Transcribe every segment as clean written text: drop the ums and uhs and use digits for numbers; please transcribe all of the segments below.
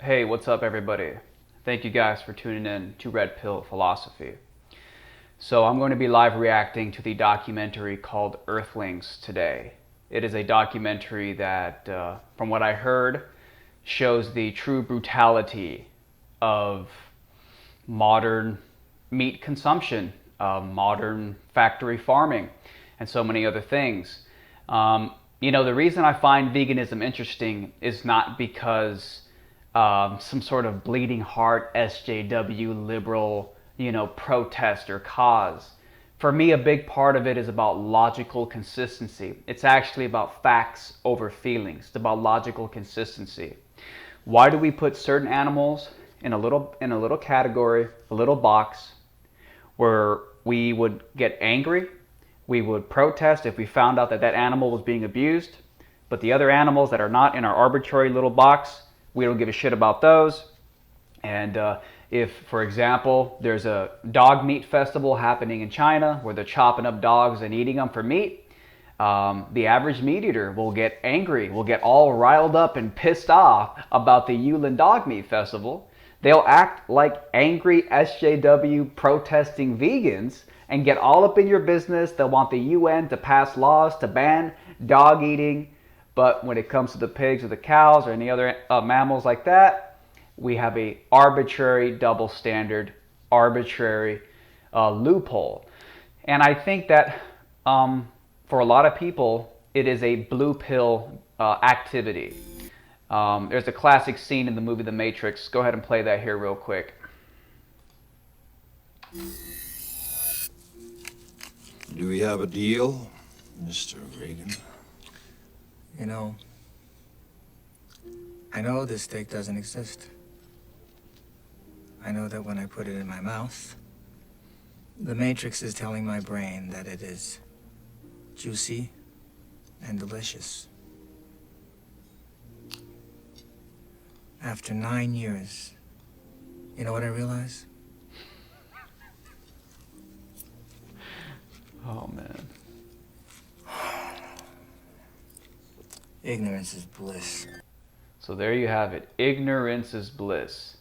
Hey, what's up, everybody? Thank you guys for tuning in to Red Pill Philosophy. So, I'm going to be live reacting to the documentary called Earthlings today. It is a documentary that, from what I heard, shows the true brutality of modern meat consumption, modern factory farming, and so many other things. The reason I find veganism interesting is not because some sort of bleeding heart SJW liberal, protest or cause. For me, a big part of it is about logical consistency. It's actually about facts over feelings. It's about logical consistency. Why do we put certain animals in a little category, a little box, where we would get angry, we would protest if we found out that that animal was being abused, but the other animals that are not in our arbitrary little box, we don't give a shit about those. And if, for example, there's a dog meat festival happening in China where they're chopping up dogs and eating them for meat, the average meat eater will get angry, will get all riled up and pissed off about the Yulin Dog Meat Festival. They'll act like angry SJW protesting vegans and get all up in your business. They'll want the UN to pass laws to ban dog eating. But when it comes to the pigs or the cows or any other mammals like that, we have a arbitrary double standard, arbitrary loophole. And I think that for a lot of people, it is a blue pill activity. There's a classic scene in the movie The Matrix. Go ahead and play that here real quick. Do we have a deal, Mr. Reagan? You know, I know this steak doesn't exist. I know that when I put it in my mouth, the Matrix is telling my brain that it is juicy and delicious. After 9 years, you know what I realize? Oh, man. Ignorance is bliss. So there you have it. Ignorance is bliss.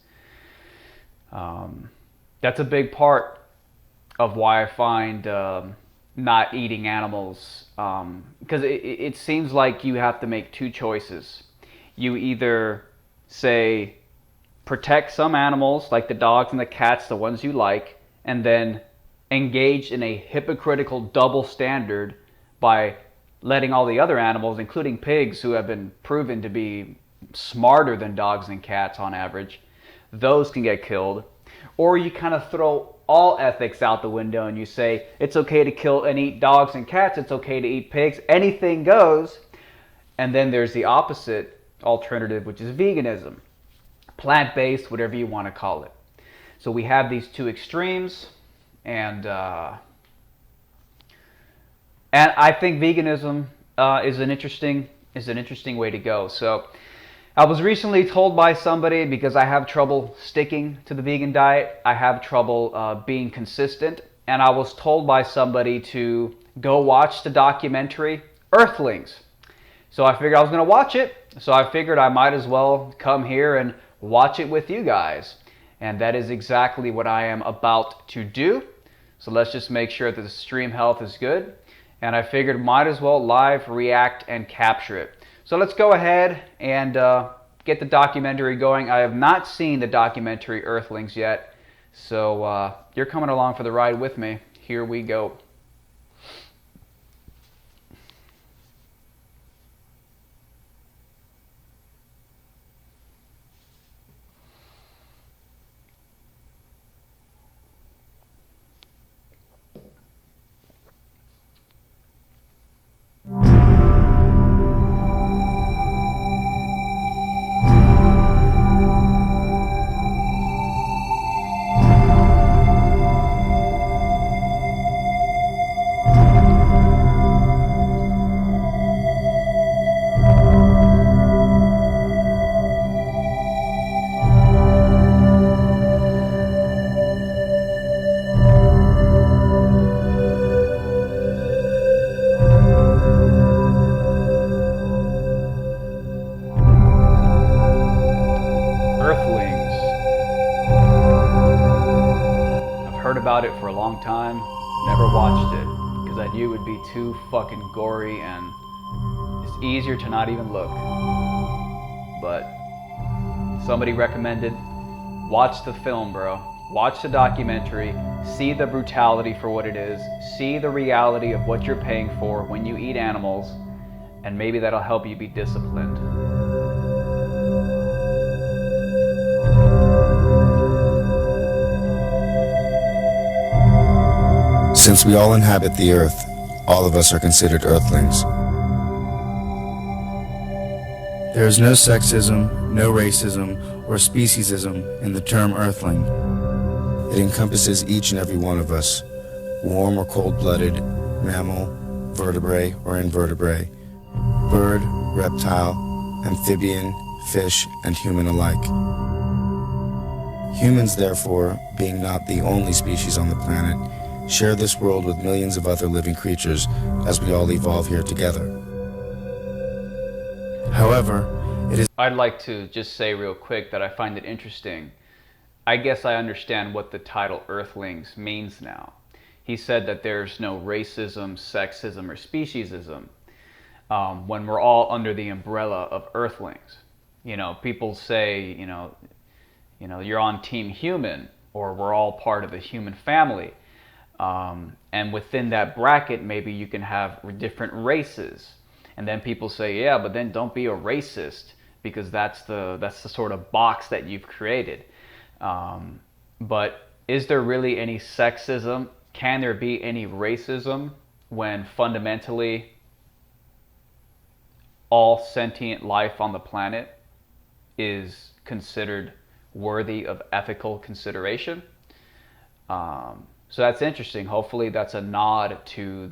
That's a big part of why I find not eating animals, because it seems like you have to make two choices. You either say protect some animals like the dogs and the cats, the ones you like, and then engage in a hypocritical double standard by letting all the other animals, including pigs who have been proven to be smarter than dogs and cats on average, those can get killed. Or you kind of throw all ethics out the window and you say it's okay to kill and eat dogs and cats, it's okay to eat pigs, anything goes. And then there's the opposite alternative, which is veganism, plant-based, whatever you want to call it. So we have these two extremes, and I think veganism is an interesting way to go. So I was recently told by somebody, because I have trouble sticking to the vegan diet, I have trouble being consistent, and I was told by somebody to go watch the documentary Earthlings. So I figured I was going to watch it, so I figured I might as well come here and watch it with you guys. And that is exactly what I am about to do. So let's just make sure that the stream health is good. And I figured might as well live react and capture it. So let's go ahead and get the documentary going. I have not seen the documentary Earthlings yet, so you're coming along for the ride with me. Here we go. about it for a long time, never watched it, because I knew it would be too fucking gory and it's easier to not even look. But somebody recommended, watch the film, bro. Watch the documentary, see the brutality for what it is, see the reality of what you're paying for when you eat animals, and maybe that'll help you be disciplined. Since we all inhabit the earth, all of us are considered Earthlings. There is no sexism, no racism, or speciesism in the term Earthling. It encompasses each and every one of us, warm or cold-blooded, mammal, vertebrate or invertebrate, bird, reptile, amphibian, fish, and human alike. Humans, therefore, being not the only species on the planet, share this world with millions of other living creatures as we all evolve here together. However, I'd like to just say real quick that I find it interesting. I guess I understand what the title Earthlings means now. He said that there's no racism, sexism, or speciesism when we're all under the umbrella of Earthlings. You know, people say, you know, you're on Team Human, or we're all part of the human family. And within that bracket, maybe you can have different races. And then people say, yeah, but then don't be a racist, because that's the sort of box that you've created. But is there really any sexism? Can there be any racism when fundamentally all sentient life on the planet is considered worthy of ethical consideration? So that's interesting. Hopefully that's a nod to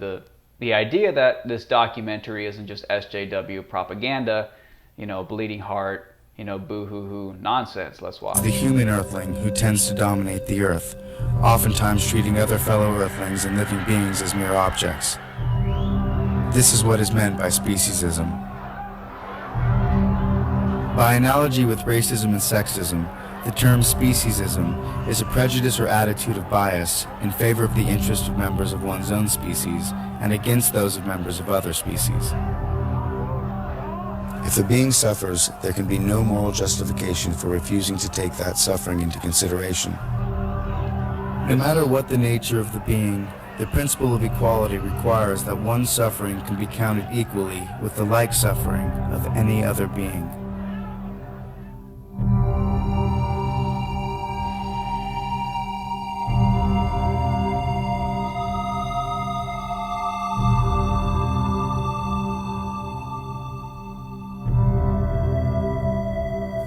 the idea that this documentary isn't just SJW propaganda, you know, bleeding heart, you know, boo-hoo-hoo nonsense. Let's watch. The human Earthling who tends to dominate the Earth, oftentimes treating other fellow Earthlings and living beings as mere objects. This is what is meant by speciesism. By analogy with racism and sexism, the term speciesism is a prejudice or attitude of bias in favor of the interest of members of one's own species and against those of members of other species. If a being suffers, there can be no moral justification for refusing to take that suffering into consideration. No matter what the nature of the being, the principle of equality requires that one's suffering can be counted equally with the like suffering of any other being.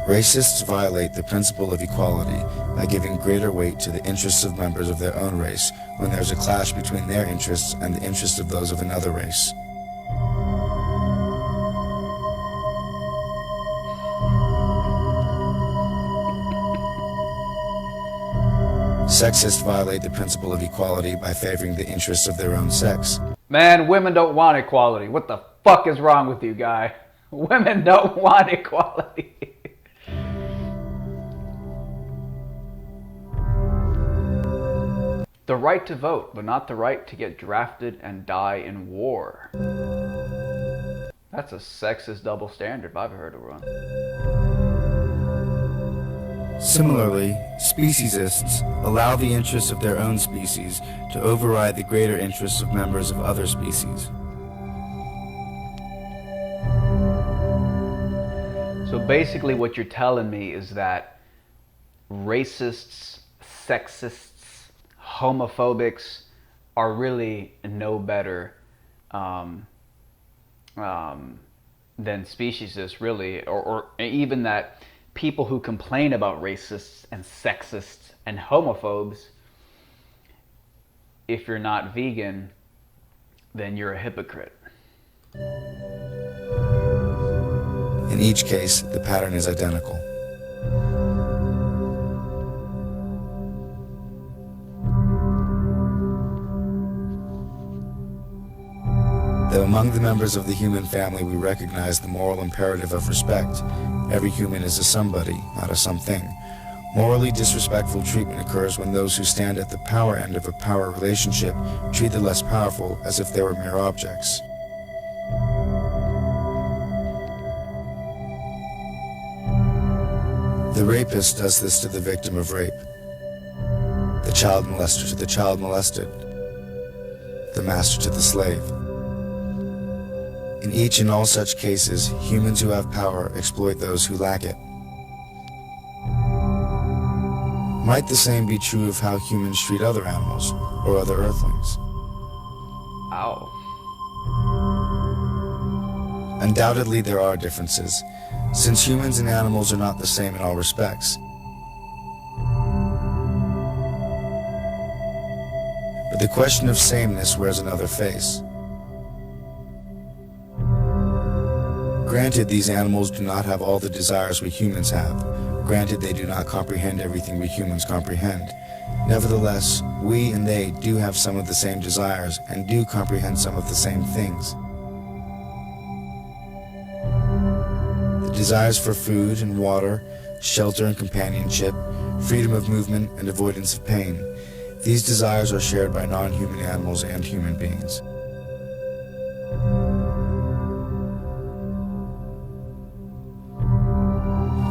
Racists violate the principle of equality by giving greater weight to the interests of members of their own race when there's a clash between their interests and the interests of those of another race. Sexists violate the principle of equality by favoring the interests of their own sex. Man, women don't want equality. What the fuck is wrong with you, guy? Women don't want equality. The right to vote, but not the right to get drafted and die in war. That's a sexist double standard if I've heard of one. Similarly, speciesists allow the interests of their own species to override the greater interests of members of other species. So basically what you're telling me is that racists, sexists, homophobics are really no better than speciesists, really, or even that people who complain about racists and sexists and homophobes, if you're not vegan, then you're a hypocrite. In each case, the pattern is identical. Though among the members of the human family we recognize the moral imperative of respect, every human is a somebody, not a something. Morally disrespectful treatment occurs when those who stand at the power end of a power relationship treat the less powerful as if they were mere objects. The rapist does this to the victim of rape, the child molester to the child molested, the master to the slave. In each and all such cases, humans who have power exploit those who lack it. Might the same be true of how humans treat other animals or other Earthlings? Ow. Undoubtedly there are differences, since humans and animals are not the same in all respects. But the question of sameness wears another face. Granted, these animals do not have all the desires we humans have. Granted, they do not comprehend everything we humans comprehend. Nevertheless, we and they do have some of the same desires and do comprehend some of the same things. The desires for food and water, shelter and companionship, freedom of movement and avoidance of pain. These desires are shared by non-human animals and human beings.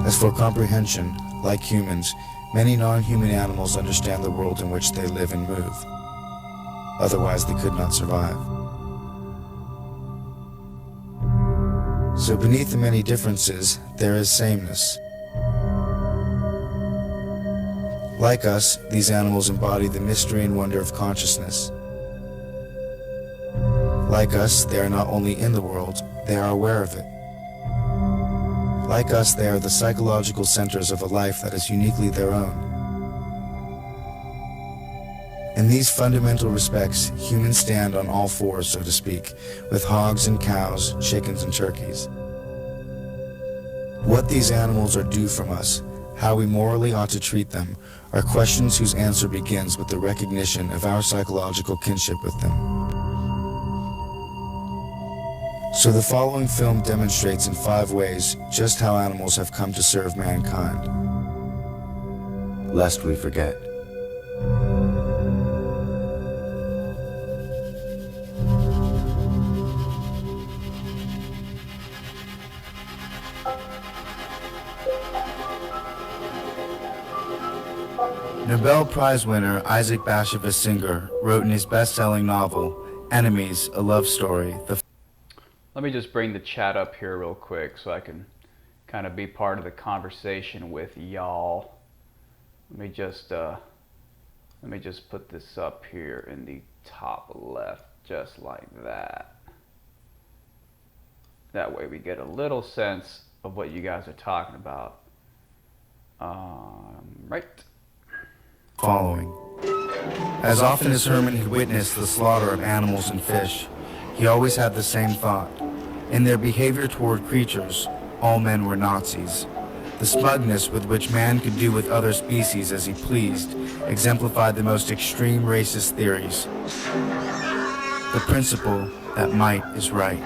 As for comprehension, like humans, many non-human animals understand the world in which they live and move. Otherwise, they could not survive. So beneath the many differences, there is sameness. Like us, these animals embody the mystery and wonder of consciousness. Like us, they are not only in the world, they are aware of it. Like us, they are the psychological centers of a life that is uniquely their own. In these fundamental respects, humans stand on all fours, so to speak, with hogs and cows, chickens and turkeys. What these animals are due from us, how we morally ought to treat them, are questions whose answer begins with the recognition of our psychological kinship with them. So the following film demonstrates in 5 ways just how animals have come to serve mankind. Lest we forget. Nobel Prize winner Isaac Bashevis Singer wrote in his best-selling novel, Enemies, A Love Story, Let me just bring the chat up here real quick so I can kind of be part of the conversation with y'all. Let me just put this up here in the top left, just like that. That way we get a little sense of what you guys are talking about. Right. Following. As often as Herman had witnessed the slaughter of animals and fish, he always had the same thought. In their behavior toward creatures, all men were Nazis. The smugness with which man could do with other species as he pleased exemplified the most extreme racist theories. The principle that might is right.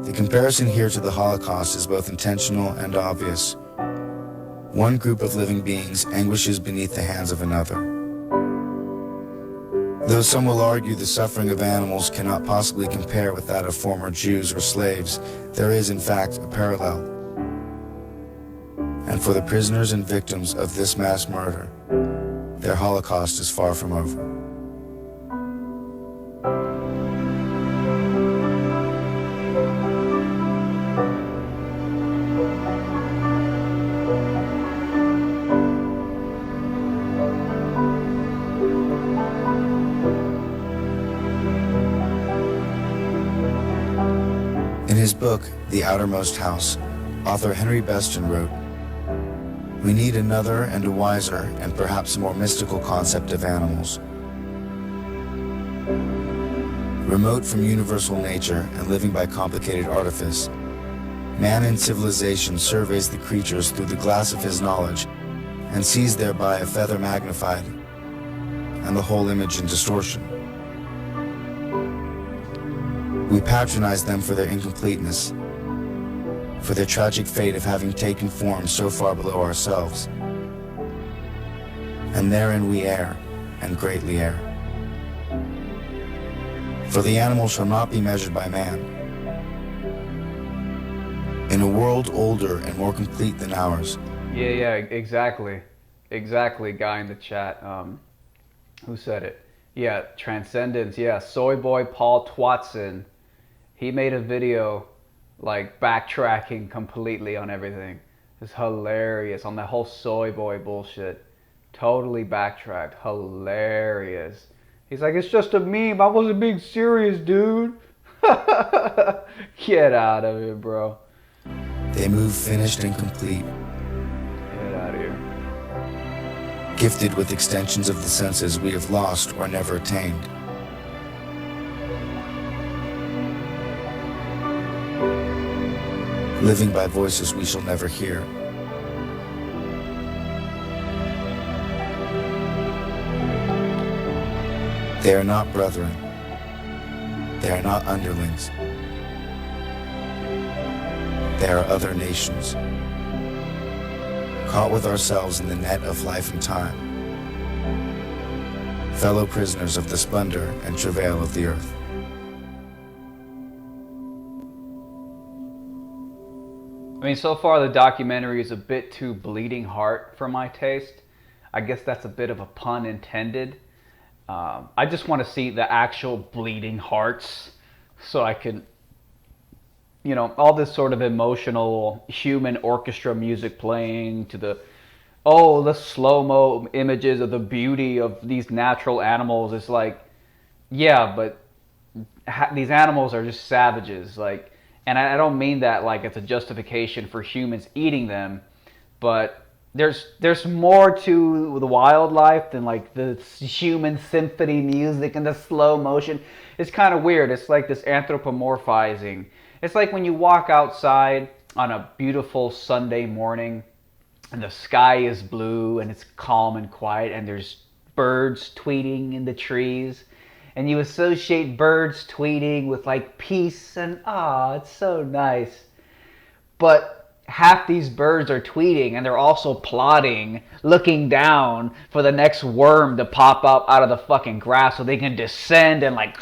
The comparison here to the Holocaust is both intentional and obvious. One group of living beings anguishes beneath the hands of another. Though some will argue the suffering of animals cannot possibly compare with that of former Jews or slaves, there is in fact a parallel. And for the prisoners and victims of this mass murder, their Holocaust is far from over. In his book, The Outermost House, author Henry Beston wrote, "We need another and a wiser and perhaps more mystical concept of animals. Remote from universal nature and living by complicated artifice, man in civilization surveys the creatures through the glass of his knowledge and sees thereby a feather magnified and the whole image in distortion. We patronize them for their incompleteness. for their tragic fate of having taken form so far below ourselves. And therein we err, and greatly err. For the animal shall not be measured by man. In a world older and more complete than ours. Yeah, exactly. Exactly, guy in the chat. Who said it? Yeah, Transcendence. Yeah, Soy Boy Paul Twatson. He made a video like backtracking completely on everything. It's hilarious on the whole soy boy bullshit. Totally backtracked. Hilarious. He's like, it's just a meme. I wasn't being serious, dude. Get out of here, bro. They move finished and complete. Get out of here. Gifted with extensions of the senses we have lost or never attained. Living by voices we shall never hear. They are not brethren. They are not underlings. They are other nations, caught with ourselves in the net of life and time, fellow prisoners of the splendor and travail of the earth. I mean, so far the documentary is a bit too bleeding heart for my taste. I guess that's a bit of a pun intended. I just want to see the actual bleeding hearts so I can, you know, all this sort of emotional human orchestra music playing to the slow-mo images of the beauty of these natural animals. It's like, yeah, but these animals are just savages. Like, and I don't mean that like it's a justification for humans eating them, but there's more to the wildlife than like the human symphony music and the slow motion. It's kind of weird. It's like this anthropomorphizing. It's like when you walk outside on a beautiful Sunday morning and the sky is blue and it's calm and quiet and there's birds tweeting in the trees, and you associate birds tweeting with like peace and it's so nice. But half these birds are tweeting and they're also plotting, looking down for the next worm to pop up out of the fucking grass so they can descend and like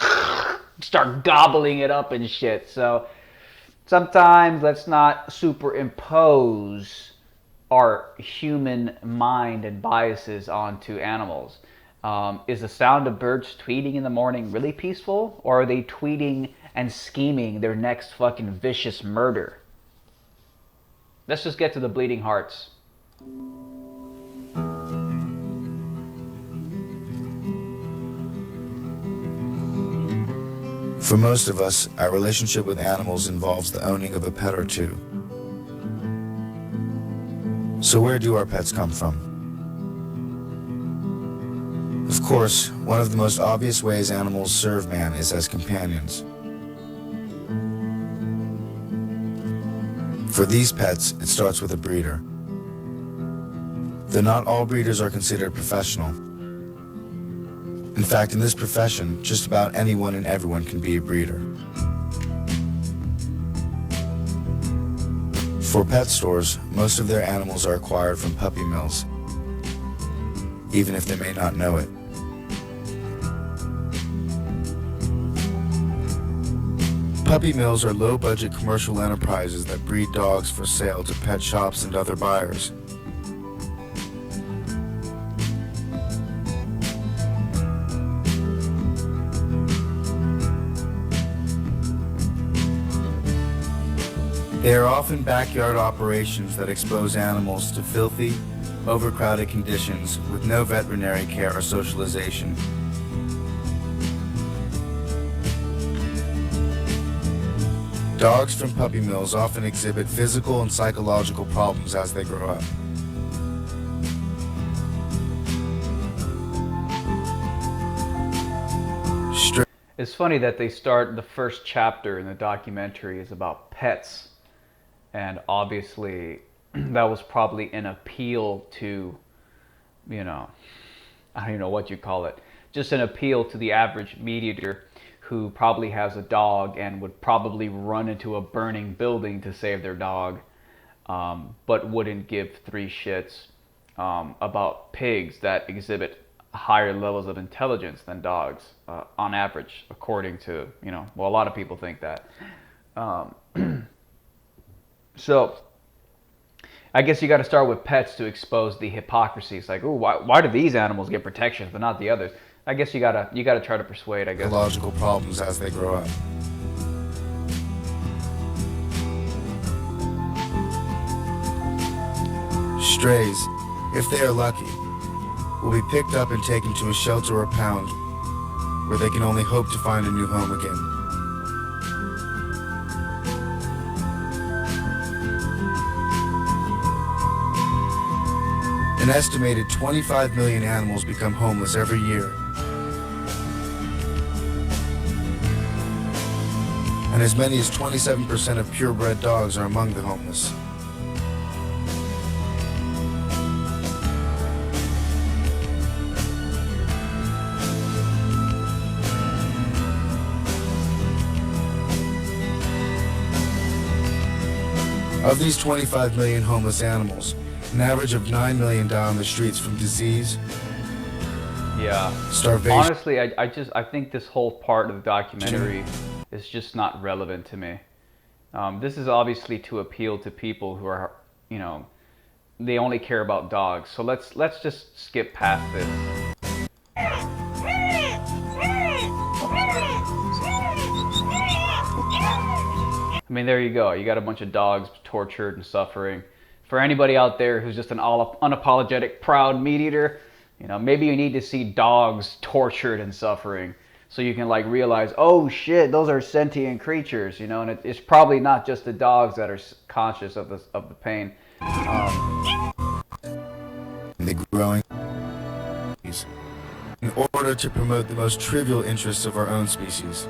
start gobbling it up and shit. So sometimes let's not superimpose our human mind and biases onto animals. Is the sound of birds tweeting in the morning really peaceful, or are they tweeting and scheming their next fucking vicious murder? Let's just get to the bleeding hearts. For most of us, our relationship with animals involves the owning of a pet or two. So where do our pets come from? Of course, one of the most obvious ways animals serve man is as companions. For these pets, it starts with a breeder. Though not all breeders are considered professional. In fact, in this profession, just about anyone and everyone can be a breeder. For pet stores, most of their animals are acquired from puppy mills, even if they may not know it. Puppy mills are low-budget commercial enterprises that breed dogs for sale to pet shops and other buyers. They are often backyard operations that expose animals to filthy, overcrowded conditions with no veterinary care or socialization. Dogs from puppy mills often exhibit physical and psychological problems as they grow up. It's funny that they start the first chapter in the documentary is about pets. And obviously that was probably an appeal to, you know, I don't even know what you call it. Just an appeal to the average meat eater who probably has a dog and would probably run into a burning building to save their dog, but wouldn't give three shits about pigs that exhibit higher levels of intelligence than dogs on average, according to, well, a lot of people think that. So I guess you got to start with pets to expose the hypocrisy. It's like, ooh, why do these animals get protections but not the others? I guess you gotta try to persuade, I guess. Ecological problems as they grow up. Strays, if they are lucky, will be picked up and taken to a shelter or pound where they can only hope to find a new home again. An estimated 25 million animals become homeless every year. And as many as 27% of purebred dogs are among the homeless. Of these 25 million homeless animals, an average of 9 million die on the streets from disease, starvation. Honestly, I think this whole part of the documentary is just not relevant to me. This is obviously to appeal to people who are, they only care about dogs. So let's just skip past this. I mean, there you go. You got a bunch of dogs tortured and suffering. For anybody out there who's just an unapologetic, proud meat eater, maybe you need to see dogs tortured and suffering so you can realize, oh shit, those are sentient creatures, and it's probably not just the dogs that are conscious of the pain. The growing in order to promote the most trivial interests of our own species.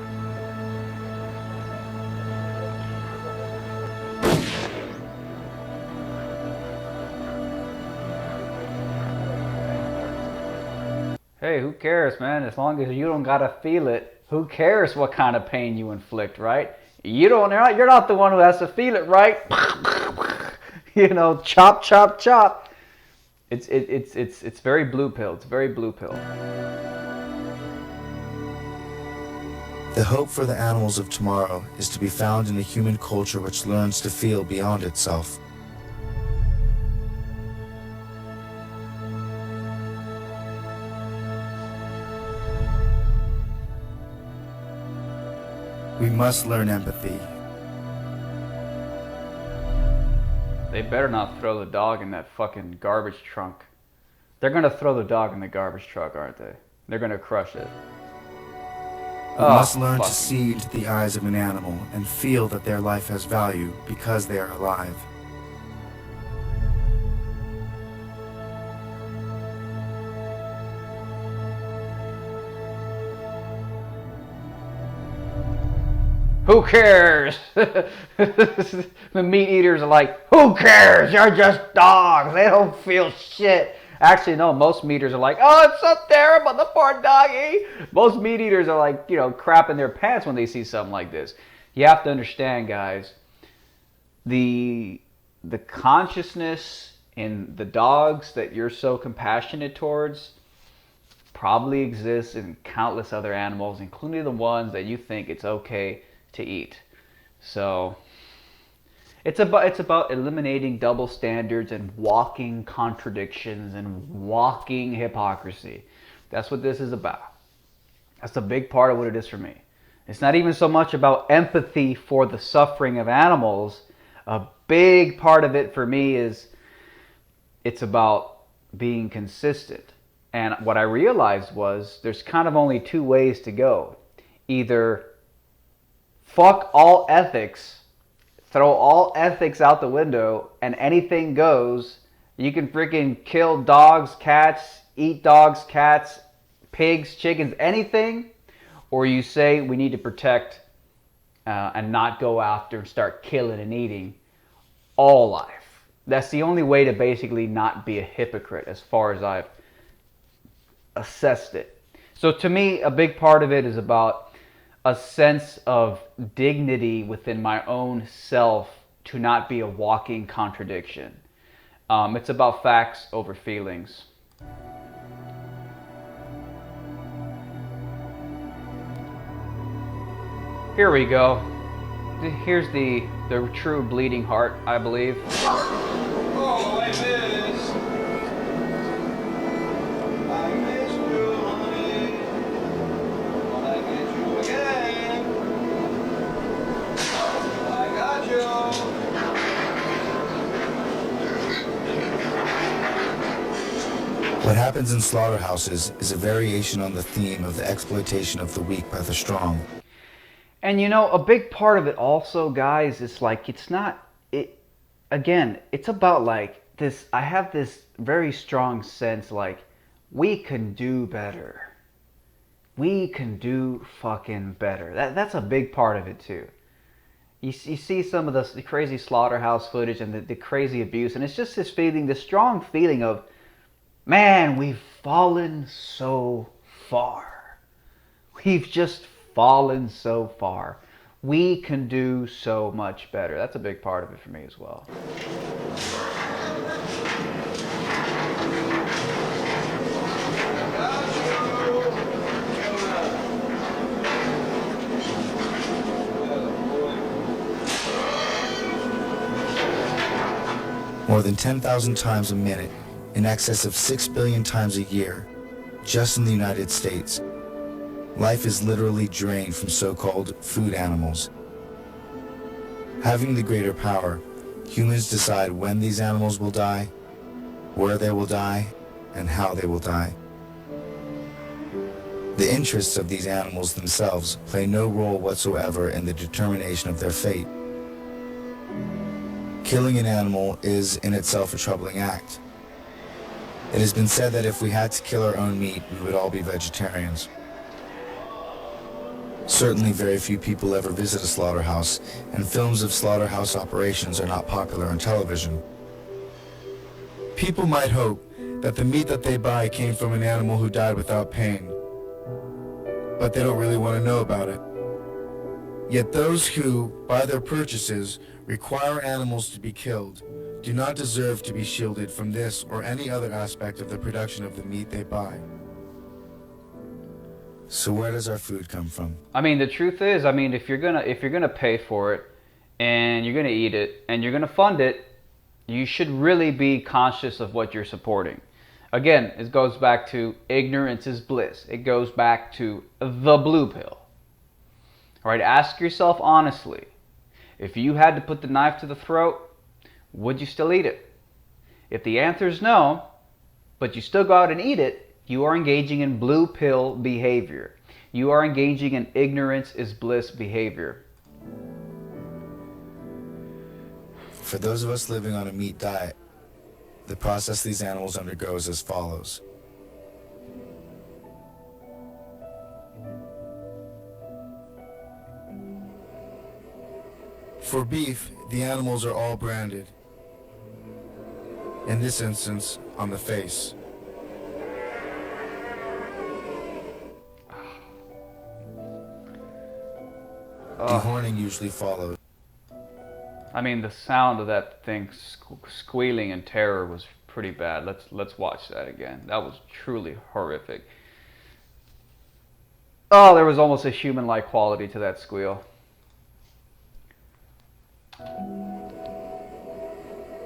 Hey, who cares, man? As long as you don't gotta feel it, who cares what kind of pain you inflict, right? You're not the one who has to feel it, right? Chop, chop, chop. It's very blue pill. It's very blue pill. The hope for the animals of tomorrow is to be found in a human culture which learns to feel beyond itself. We must learn empathy. They better not throw the dog in that fucking garbage trunk. They're gonna throw the dog in the garbage truck, aren't they? They're gonna crush it. We must learn to see into the eyes of an animal and feel that their life has value because they are alive. Who cares? The meat eaters are like, who cares? You're just dogs. They don't feel shit. Actually, no, most meat eaters are like, oh, it's so terrible, the poor doggy. Most meat eaters are like, crapping their pants when they see something like this. You have to understand, guys, the consciousness in the dogs that you're so compassionate towards probably exists in countless other animals, including the ones that you think it's okay to eat. So it's about eliminating double standards and walking contradictions and walking hypocrisy. That's what this is about. That's a big part of what it is for me. It's not even so much about empathy for the suffering of animals. A big part of it for me is it's about being consistent. And what I realized was there's kind of only two ways to go. Either fuck all ethics, throw all ethics out the window, and anything goes. You can freaking kill dogs, cats, eat dogs, cats, pigs, chickens, anything. Or you say we need to protect and not go after and start killing and eating all life. That's the only way to basically not be a hypocrite as far as I've assessed it. So to me, a big part of it is about a sense of dignity within my own self to not be a walking contradiction. It's about facts over feelings. Here we go. Here's the true bleeding heart, I believe. Oh, I miss you, honey. When I get you again, I got you. What happens in slaughterhouses is a variation on the theme of the exploitation of the weak by the strong. And you know, a big part of it also, guys, is like, it's not, again, it's about like this, I have this very strong sense like, we can do better. We can do fucking better. That's a big part of it too. You see some of the crazy slaughterhouse footage and the crazy abuse, and it's just this feeling, this strong feeling of, man, we've fallen so far. We've just fallen so far. We can do so much better. That's a big part of it for me as well. More than 10,000 times a minute, in excess of 6 billion times a year, just in the United States, life is literally drained from so-called food animals. Having the greater power, humans decide when these animals will die, where they will die, and how they will die. The interests of these animals themselves play no role whatsoever in the determination of their fate. Killing an animal is in itself a troubling act. It has been said that if we had to kill our own meat, we would all be vegetarians. Certainly very few people ever visit a slaughterhouse, and films of slaughterhouse operations are not popular on television. People might hope that the meat that they buy came from an animal who died without pain, but they don't really want to know about it. Yet those who, by their purchases, require animals to be killed do not deserve to be shielded from this or any other aspect of the production of the meat they buy. So where does our food come from? I mean, the truth is, I mean, if you're gonna pay for it and you're gonna eat it and you're gonna fund it, you should really be conscious of what you're supporting. Again, it goes back to ignorance is bliss. It goes back to the blue pill. All right, ask yourself honestly, if you had to put the knife to the throat, would you still eat it? If the answer is no, but you still go out and eat it, you are engaging in blue pill behavior. You are engaging in ignorance is bliss behavior. For those of us living on a meat diet, the process these animals undergo is as follows. For beef, the animals are all branded. In this instance, on the face. Dehorning usually follows. I mean, the sound of that thing squealing in terror was pretty bad. Let's watch that again. That was truly horrific. Oh, there was almost a human-like quality to that squeal.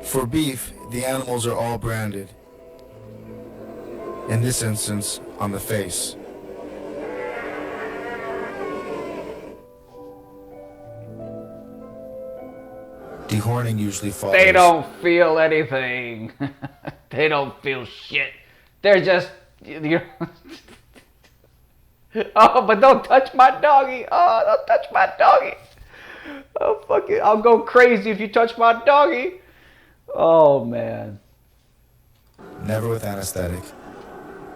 For beef, the animals are all branded. In this instance, on the face. Dehorning usually follows. They don't feel anything. They don't feel shit. They're just... Oh, but don't touch my doggy. Oh, don't touch my doggy. Oh, fuck it. I'll go crazy if you touch my doggy. Oh, man. Never with anesthetic,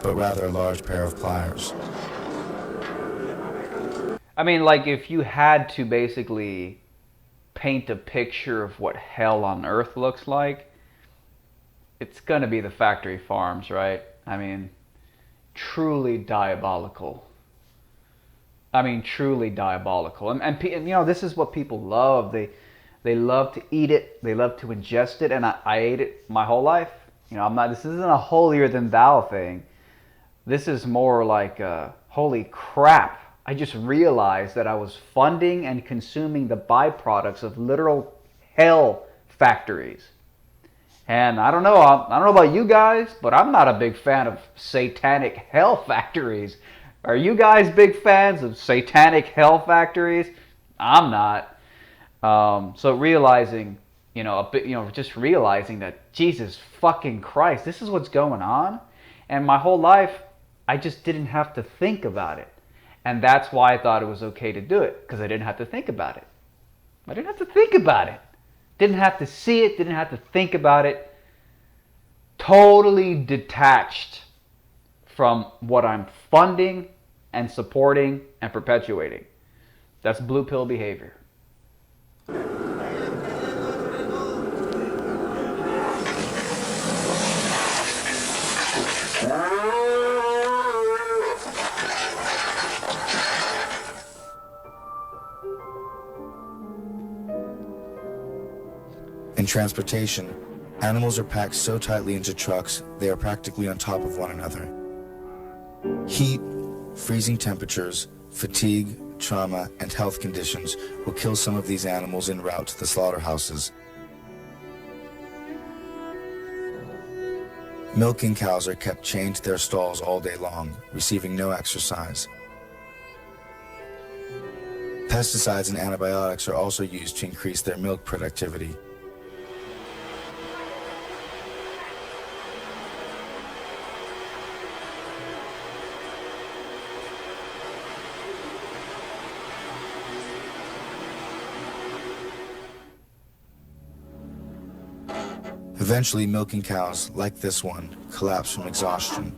but rather a large pair of pliers. I mean, like, if you had to basically paint a picture of what hell on earth looks like, it's gonna be the factory farms, right? I mean, truly diabolical. I mean, truly diabolical. And you know, this is what people love. They love to eat it. They love to ingest it. And I ate it my whole life. You know, I'm not. This isn't a holier than thou thing. This is more like, holy crap! I just realized that I was funding and consuming the byproducts of literal hell factories. And I don't know about you guys, but I'm not a big fan of satanic hell factories. Are you guys big fans of satanic hell factories? I'm not. So realizing, just realizing that Jesus fucking Christ, this is what's going on. And my whole life, I just didn't have to think about it. And that's why I thought it was okay to do it, because I didn't have to think about it. I didn't have to think about it. Didn't have to see it, didn't have to think about it. Totally detached from what I'm funding and supporting and perpetuating. That's blue pill behavior. In transportation, animals are packed so tightly into trucks they are practically on top of one another. Heat, freezing temperatures, fatigue, trauma, and health conditions will kill some of these animals en route to the slaughterhouses. Milking cows are kept chained to their stalls all day long, receiving no exercise. Pesticides and antibiotics are also used to increase their milk productivity. Eventually, milking cows, like this one, collapse from exhaustion.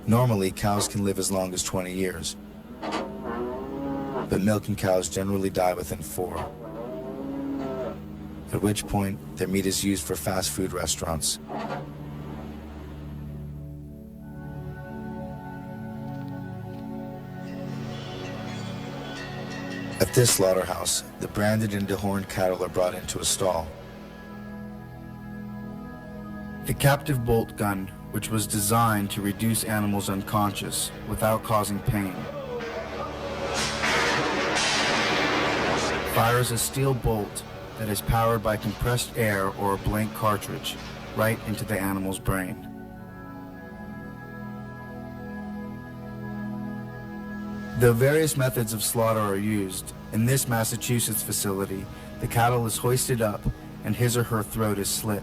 Normally, cows can live as long as 20 years, but milking cows generally die within 4, at which point their meat is used for fast food restaurants. At this slaughterhouse, the branded and dehorned cattle are brought into a stall. The captive bolt gun, which was designed to reduce animals unconscious without causing pain, fires a steel bolt that is powered by compressed air or a blank cartridge right into the animal's brain. Though various methods of slaughter are used, in this Massachusetts facility, the cattle is hoisted up and his or her throat is slit.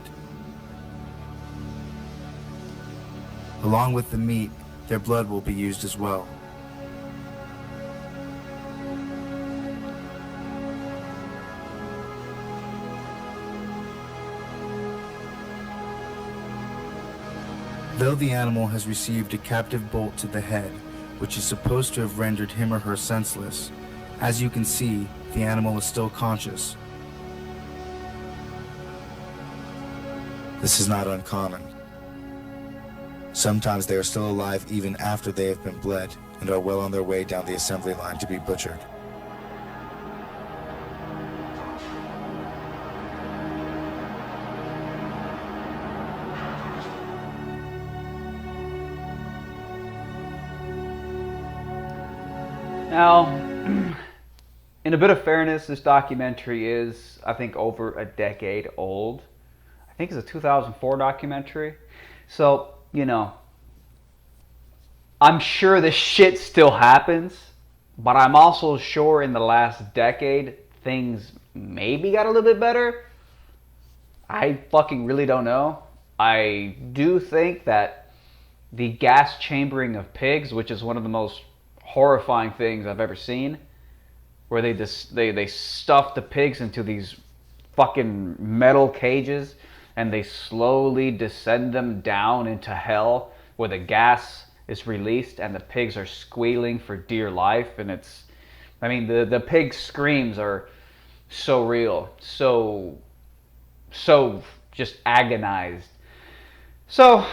Along with the meat, their blood will be used as well. Though the animal has received a captive bolt to the head, which is supposed to have rendered him or her senseless, as you can see, the animal is still conscious. This is not uncommon. Sometimes they are still alive even after they have been bled and are well on their way down the assembly line to be butchered. Now, in a bit of fairness, this documentary is, I think, over a decade old. I think it's a 2004 documentary. So, I'm sure this shit still happens, but I'm also sure in the last decade, things maybe got a little bit better. I fucking really don't know. I do think that the gas chambering of pigs, which is one of the most horrifying things I've ever seen, where they stuff the pigs into these fucking metal cages and they slowly descend them down into hell, where the gas is released and the pigs are squealing for dear life. And the pig screams are so real, so just agonized. So,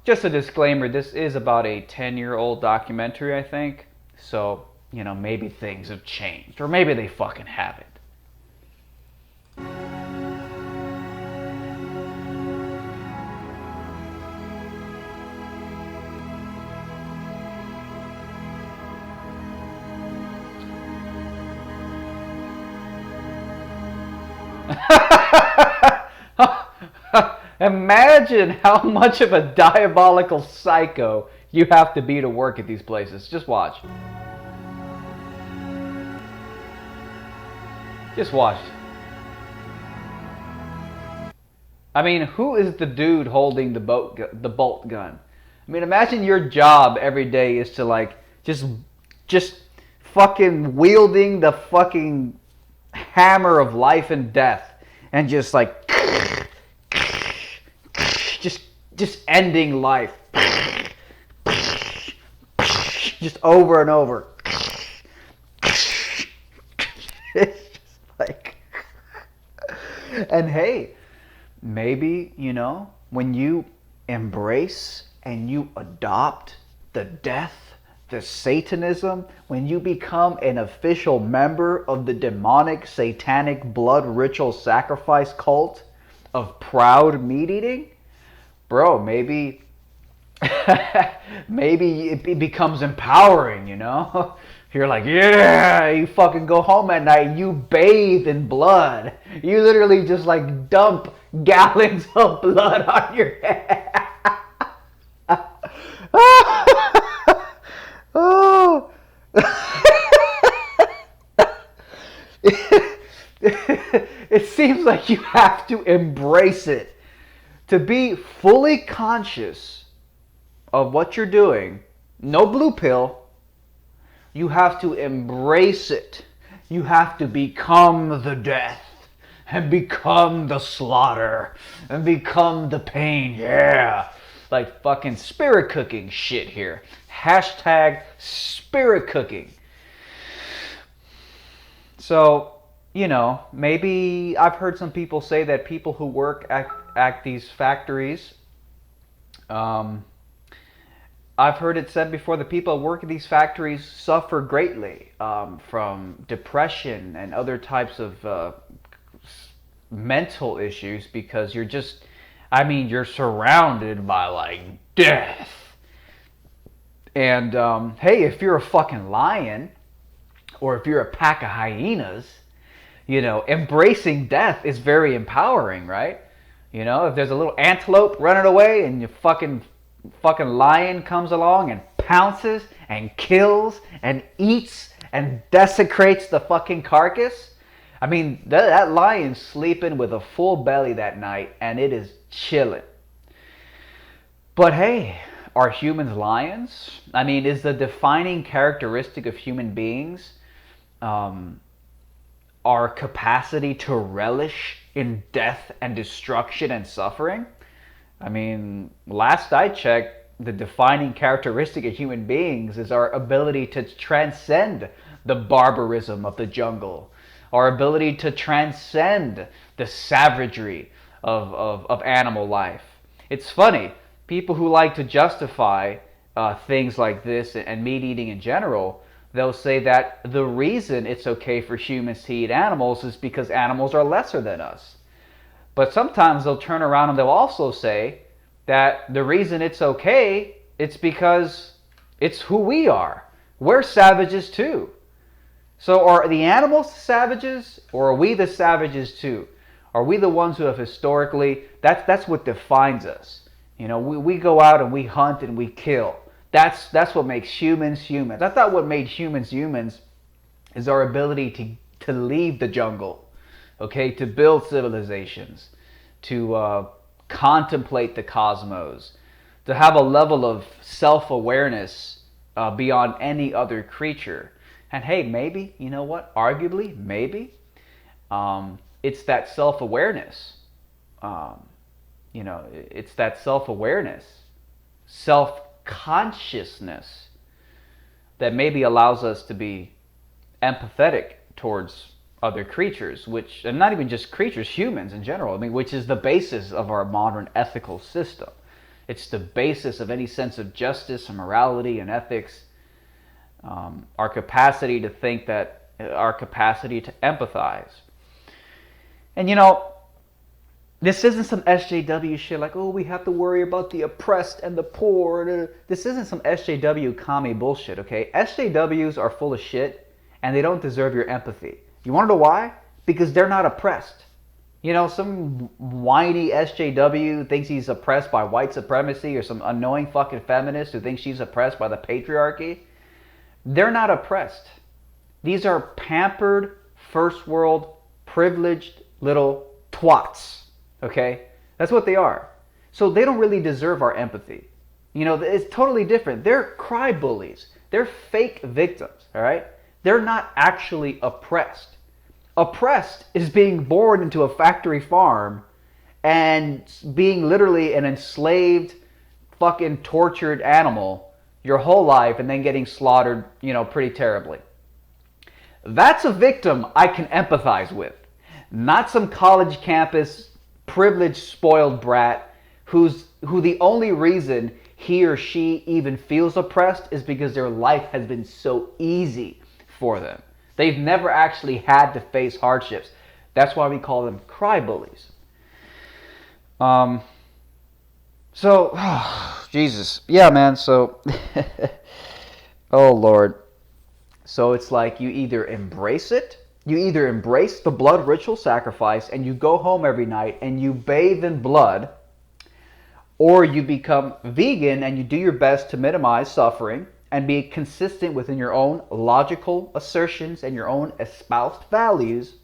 just a disclaimer, this is about a 10-year-old documentary, I think. So, you know, maybe things have changed. Or maybe they fucking haven't. Imagine how much of a diabolical psycho you have to be to work at these places. Just watch. Just watch. I mean, who is the dude holding the bolt gun? I mean, imagine your job every day is to like just fucking wielding the fucking hammer of life and death and just like just ending life. Just over and over. It's just like, and hey, maybe, you know, when you embrace and you adopt the death, the Satanism, when you become an official member of the demonic, satanic blood ritual sacrifice cult of proud meat eating, bro, maybe maybe it becomes empowering, you know? You're like, yeah, you fucking go home at night, you bathe in blood. You literally just like dump gallons of blood on your head. Oh. It seems like you have to embrace it. To be fully conscious of what you're doing, no blue pill, you have to embrace it. You have to become the death and become the slaughter and become the pain. Yeah. Like fucking spirit cooking shit here. Hashtag spirit cooking. So, you know, maybe I've heard some people say that people who work at these factories, I've heard it said before, the people who work at these factories suffer greatly from depression and other types of mental issues because you're just, I mean, you're surrounded by like death. And hey, if you're a fucking lion or if you're a pack of hyenas, you know, embracing death is very empowering, right? You know, if there's a little antelope running away and your fucking lion comes along and pounces and kills and eats and desecrates the fucking carcass. I mean, that lion's sleeping with a full belly that night and it is chilling. But hey, are humans lions? I mean, is the defining characteristic of human beings our capacity to relish in death and destruction and suffering? I mean, last I checked, the defining characteristic of human beings is our ability to transcend the barbarism of the jungle, our ability to transcend the savagery of animal life. It's funny, people who like to justify things like this and meat eating in general, they'll say that the reason it's okay for humans to eat animals is because animals are lesser than us. But sometimes they'll turn around and they'll also say that the reason it's okay, it's because it's who we are. We're savages too. So are the animals savages, or are we the savages too? Are we the ones who have historically, that's what defines us. You know, we go out and we hunt and we kill. That's what makes humans humans. I thought what made humans humans is our ability to leave the jungle, okay, to build civilizations, to contemplate the cosmos, to have a level of self-awareness beyond any other creature. And hey, maybe, you know what, arguably, maybe, it's that self-awareness. You know, it's that self-awareness, self-consciousness that maybe allows us to be empathetic towards other creatures, which, and not even just creatures, humans in general, I mean, which is the basis of our modern ethical system. It's the basis of any sense of justice and morality and ethics. Our capacity to think, that our capacity to empathize. And you know, this isn't some SJW shit like, oh, we have to worry about the oppressed and the poor. This isn't some SJW commie bullshit, okay? SJWs are full of shit, and they don't deserve your empathy. You want to know why? Because they're not oppressed. You know, some whiny SJW thinks he's oppressed by white supremacy, or some annoying fucking feminist who thinks she's oppressed by the patriarchy. They're not oppressed. These are pampered, first world, privileged little twats. Okay? That's what they are. So they don't really deserve our empathy. You know, it's totally different. They're cry bullies. They're fake victims, all right? They're not actually oppressed. Oppressed is being born into a factory farm and being literally an enslaved, fucking tortured animal your whole life and then getting slaughtered, you know, pretty terribly. That's a victim I can empathize with. Not some college campus, privileged, spoiled brat who the only reason he or she even feels oppressed is because their life has been so easy for them. They've never actually had to face hardships. That's why we call them cry bullies. Jesus. Yeah, man, so... oh, Lord. So it's like you either embrace it, you either embrace the blood ritual sacrifice and you go home every night and you bathe in blood, or you become vegan and you do your best to minimize suffering and be consistent within your own logical assertions and your own espoused values,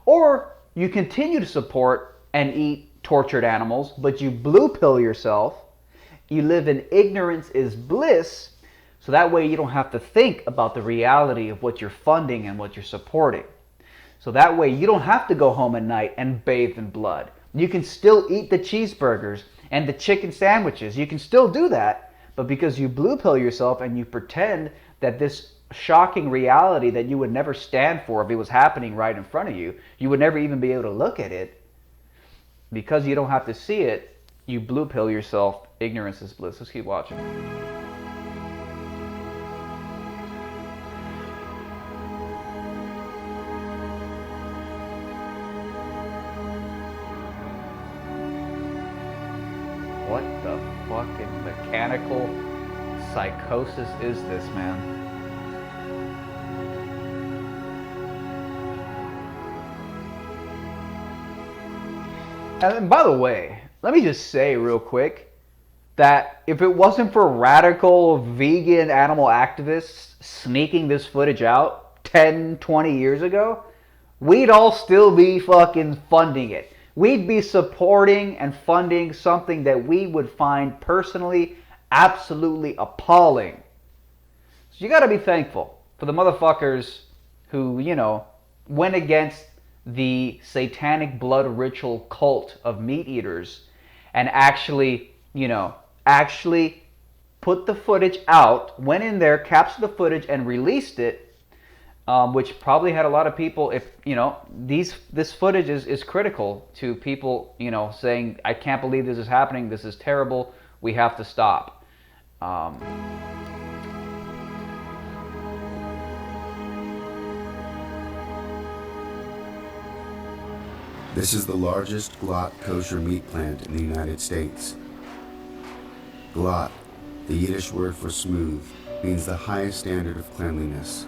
or you continue to support and eat tortured animals, but you blue pill yourself, you live in ignorance is bliss, so that way you don't have to think about the reality of what you're funding and what you're supporting. So that way you don't have to go home at night and bathe in blood. You can still eat the cheeseburgers and the chicken sandwiches. You can still do that, but because you blue pill yourself and you pretend that this shocking reality that you would never stand for if it was happening right in front of you, you would never even be able to look at it. Because you don't have to see it, you blue pill yourself. Ignorance is bliss. Let's keep watching. What the fucking mechanical psychosis is this, man? And by the way, let me just say real quick that if it wasn't for radical vegan animal activists sneaking this footage out 10, 20 years ago, we'd all still be fucking funding it. We'd be supporting and funding something that we would find personally absolutely appalling. So you gotta be thankful for the motherfuckers who, you know, went against the satanic blood ritual cult of meat eaters and actually, you know, actually put the footage out, went in there, captured the footage and released it, which probably had a lot of people, if, you know, this footage is critical to people, you know, saying, I can't believe this is happening, this is terrible, we have to stop. This is the largest glot kosher meat plant in the United States. Glot, the Yiddish word for smooth, means the highest standard of cleanliness.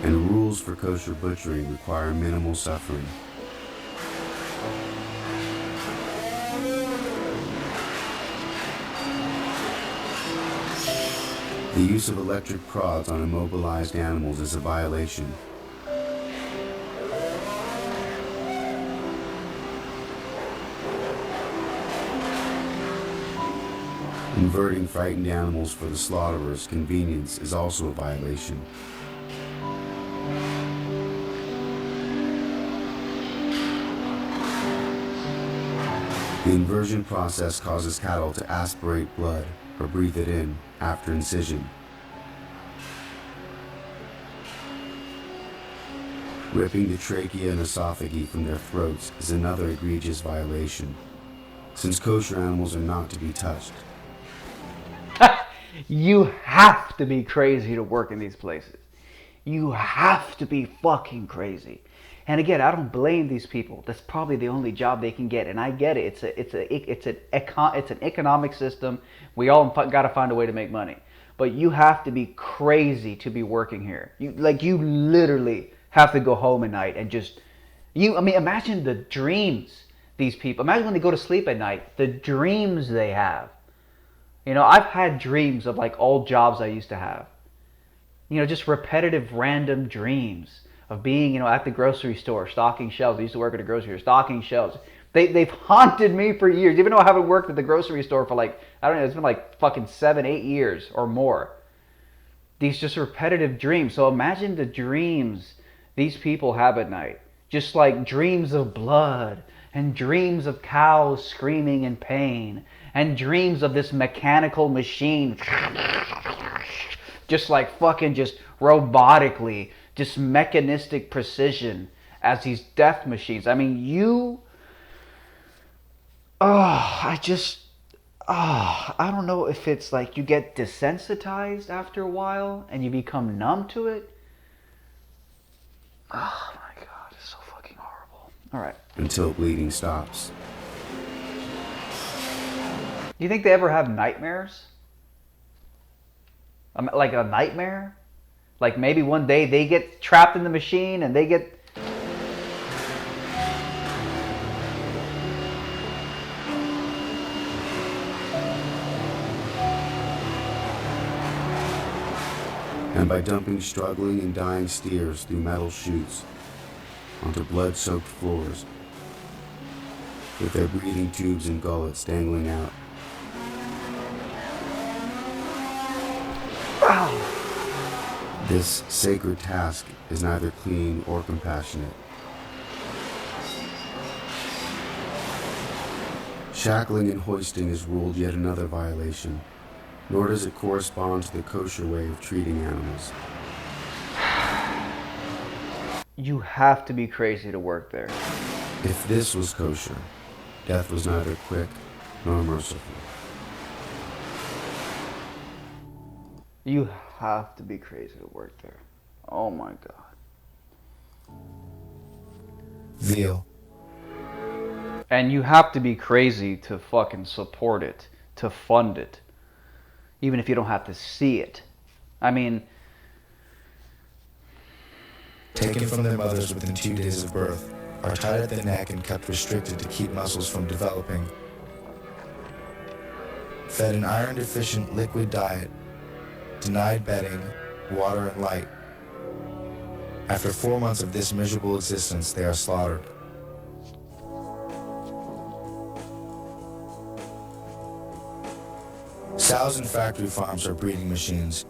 And rules for kosher butchering require minimal suffering. The use of electric prods on immobilized animals is a violation. Inverting frightened animals for the slaughterer's convenience is also a violation. The inversion process causes cattle to aspirate blood or breathe it in after incision. Ripping the trachea and esophagus from their throats is another egregious violation, since kosher animals are not to be touched. You have to be crazy to work in these places. You have to be fucking crazy. And again, I don't blame these people. That's probably the only job they can get, and I get it. It's an economic system. We all got to find a way to make money. But you have to be crazy to be working here. You literally have to go home at night and just imagine the dreams these people. Imagine when they go to sleep at night, the dreams they have. I've had dreams of like old jobs I used to have. Just repetitive, random dreams of being, at the grocery store, stocking shelves. I used to work at a grocery store, stocking shelves. They've haunted me for years, even though I haven't worked at the grocery store for like, I don't know, it's been like fucking 7-8 years or more. These just repetitive dreams. So imagine the dreams these people have at night. Just like dreams of blood and dreams of cows screaming in pain and dreams of this mechanical machine just like fucking just robotically, just mechanistic precision as these death machines. I don't know if it's like you get desensitized after a while and you become numb to it. Oh my God, it's so fucking horrible. All right. Until bleeding stops. Do you think they ever have nightmares? Like a nightmare? Like maybe one day they get trapped in the machine and they get... And by dumping struggling and dying steers through metal chutes onto blood-soaked floors, with their breathing tubes and gullets dangling out. This sacred task is neither clean or compassionate. Shackling and hoisting is ruled yet another violation, nor does it correspond to the kosher way of treating animals. You have to be crazy to work there. If this was kosher, death was neither quick nor merciful. You have to be crazy to work there. Oh my God. Veal. And you have to be crazy to fucking support it, to fund it, even if you don't have to see it. Taken from their mothers within 2 days of birth, are tied at the neck and kept restricted to keep muscles from developing. Fed an iron-deficient liquid diet, denied bedding, water, and light. After 4 months of this miserable existence, they are slaughtered. Sows in factory farms are breeding machines,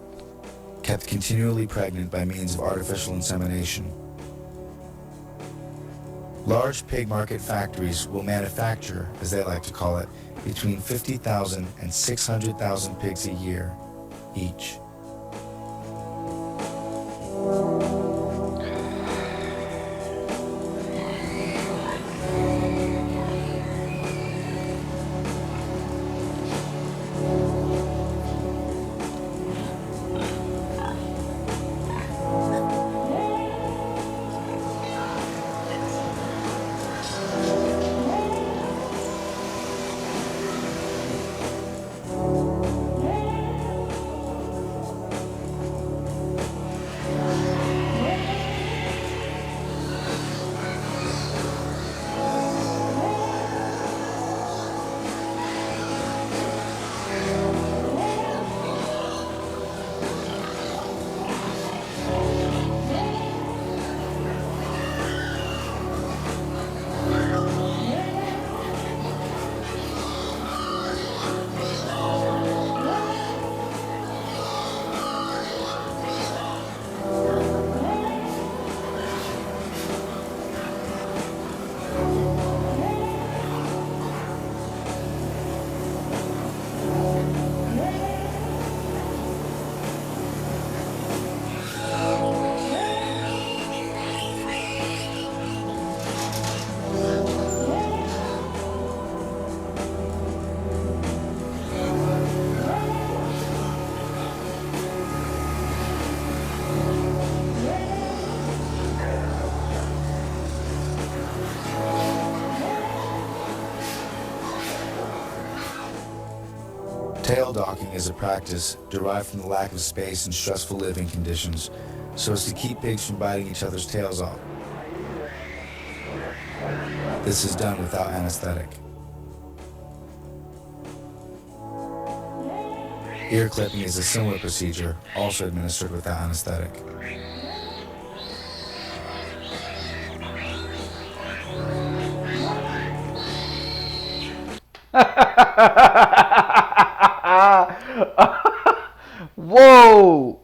kept continually pregnant by means of artificial insemination. Large pig market factories will manufacture, as they like to call it, between 50,000 and 600,000 pigs a year, each. Shell docking is a practice derived from the lack of space and stressful living conditions, so as to keep pigs from biting each other's tails off. This is done without anesthetic. Ear clipping is a similar procedure, also administered without anesthetic. Whoa!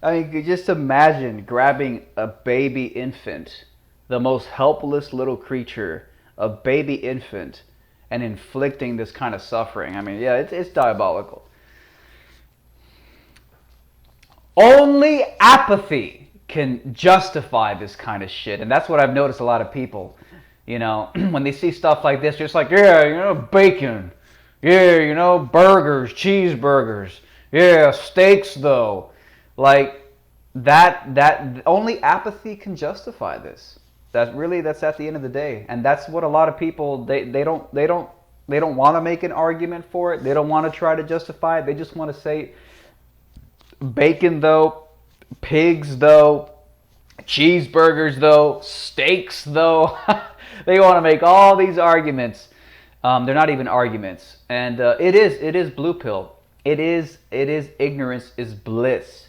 I mean, just imagine grabbing a baby infant, the most helpless little creature, a baby infant, and inflicting this kind of suffering. I mean, yeah, it's diabolical. Only apathy can justify this kind of shit. And that's what I've noticed a lot of people, you know, when they see stuff like this, just like, yeah, you know, bacon. Yeah, you know, burgers, cheeseburgers. Yeah, steaks though. Like that only apathy can justify this. That's at the end of the day. And that's what a lot of people they don't want to make an argument for it. They don't want to try to justify it. They just want to say bacon though, pigs though, cheeseburgers though, steaks though. They want to make all these arguments. They're not even arguments, and it is blue pill. It is ignorance is bliss.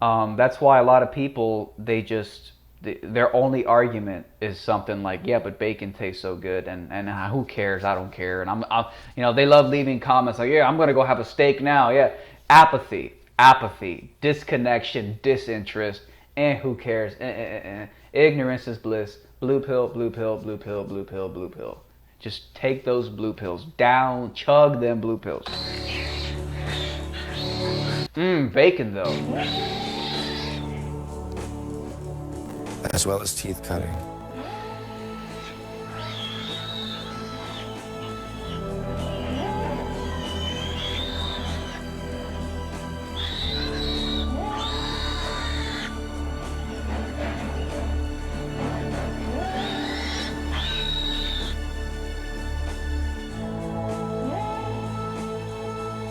That's why a lot of people their only argument is something like, yeah, but bacon tastes so good, and who cares? I don't care. And I'm you know, they love leaving comments like, yeah, I'm gonna go have a steak now. Yeah, apathy, disconnection, disinterest, and who cares? Ignorance is bliss. Blue pill, blue pill, blue pill, blue pill, blue pill. Just take those blue pills down, chug them blue pills. Bacon though. As well as teeth cutting.